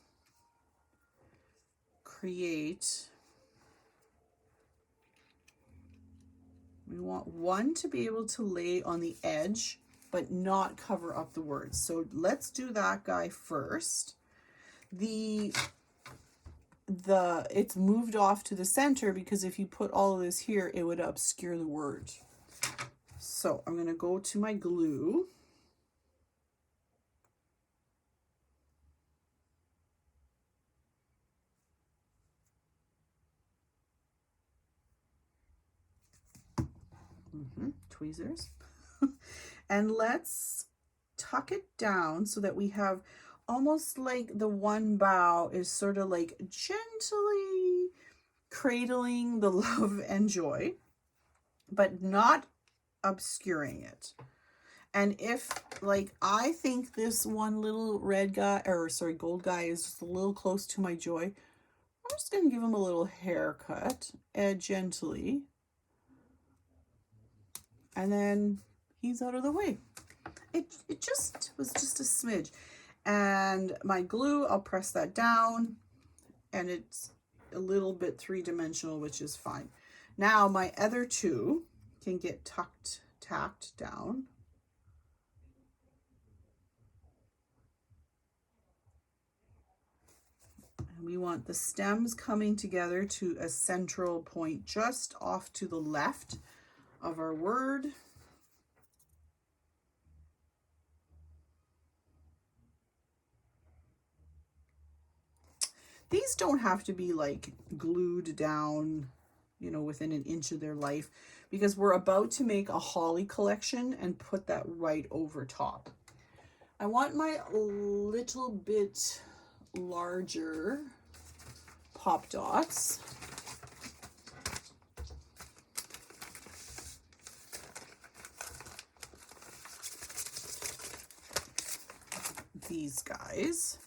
create, we want one to be able to lay on the edge but not cover up the words. So let's do that guy first. It's moved off to the center because if you put all of this here, it would obscure the word. So I'm going to go to my glue. Tweezers. And let's tuck it down so that we have almost like the one bow is sort of like gently cradling the love and joy, but not obscuring it. And if, like, I think this one little red guy, or sorry, gold guy is just a little close to my joy, I'm just going to give him a little haircut, gently. And then he's out of the way. It just was just a smidge. And my glue, I'll press that down, and it's a little bit three-dimensional, which is fine. Now my other two can get tacked down. And we want the stems coming together to a central point just off to the left of our word. These don't have to be like glued down, you know, within an inch of their life, because we're about to make a holly collection and put that right over top. I want my little bit larger pop dots. These guys.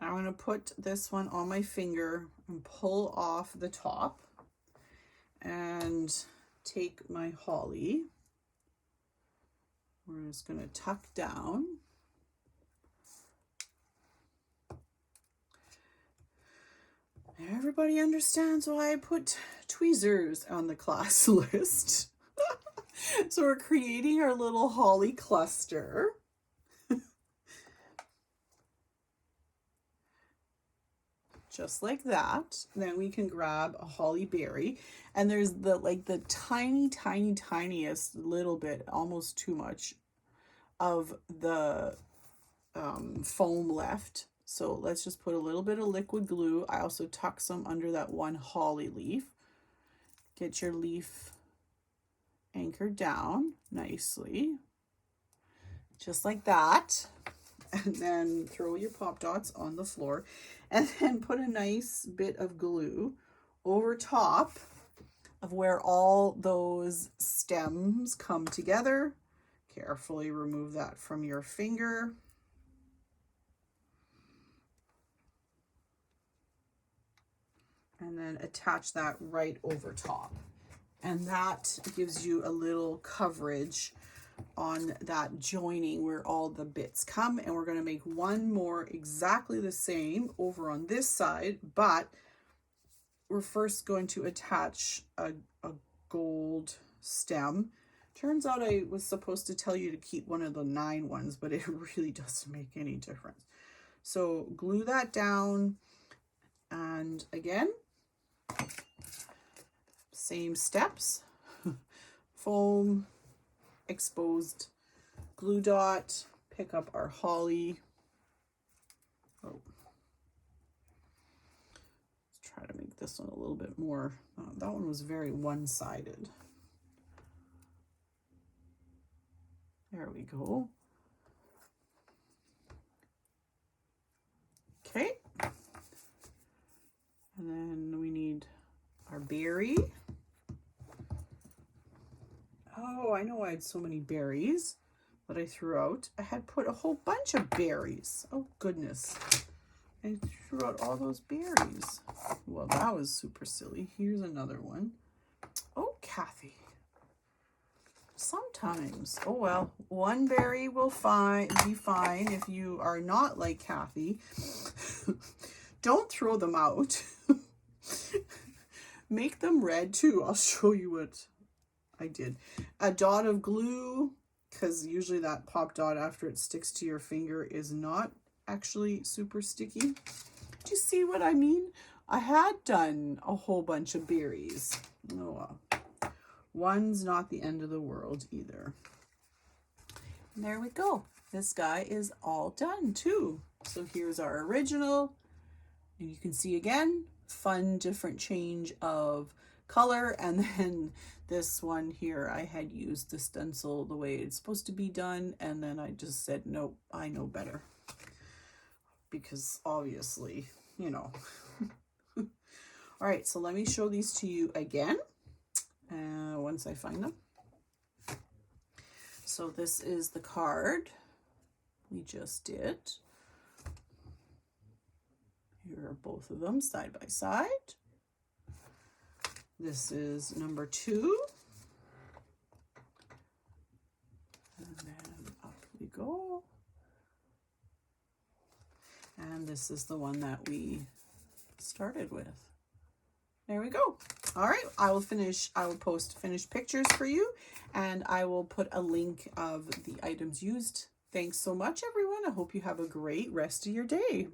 I'm going to put this one on my finger and pull off the top and take my holly. We're just going to tuck down. Everybody understands why I put tweezers on the class list. So we're creating our little holly cluster. Just like that. Then we can grab a holly berry, and there's the tiniest little bit, almost too much, of the foam left. So let's just put a little bit of liquid glue. I also tuck some under that one holly leaf. Get your leaf anchored down nicely, just like that. And then throw your pop dots on the floor, and then put a nice bit of glue over top of where all those stems come together. Carefully remove that from your finger. And then attach that right over top. And that gives you a little coverage on that joining where all the bits come. And we're going to make one more exactly the same over on this side, but we're first going to attach a gold stem. Turns out I was supposed to tell you to keep one of the 9 ones, but it really doesn't make any difference. So glue that down, and again, same steps. Foam, exposed glue dot, pick up our holly. Oh, let's try to make this one a little bit more. That one was very one-sided. There we go. Okay. And then we need our berry. Oh, I know I had so many berries that I threw out. I had put a whole bunch of berries. Oh, goodness. I threw out all those berries. Well, that was super silly. Here's another one. Oh, Kathy. Sometimes. Oh, well, one berry will be fine if you are not like Kathy. Don't throw them out. Make them red too. I'll show you what I did. A dot of glue, because usually that pop dot after it sticks to your finger is not actually super sticky. Do you see what I mean? I had done a whole bunch of berries. Oh well. One's not the end of the world either. And there we go. This guy is all done too. So here's our original. And you can see again, fun different change of color, and then this one here I had used the stencil the way it's supposed to be done, and then I just said nope, I know better, because obviously, you know. All right, so let me show these to you again once I find them. So this is the card we just did. Here are both of them side by side. This is number 2. And then up we go. And this is the one that we started with. There we go. All right, I will post finished pictures for you, and I will put a link of the items used. Thanks so much, everyone. I hope you have a great rest of your day.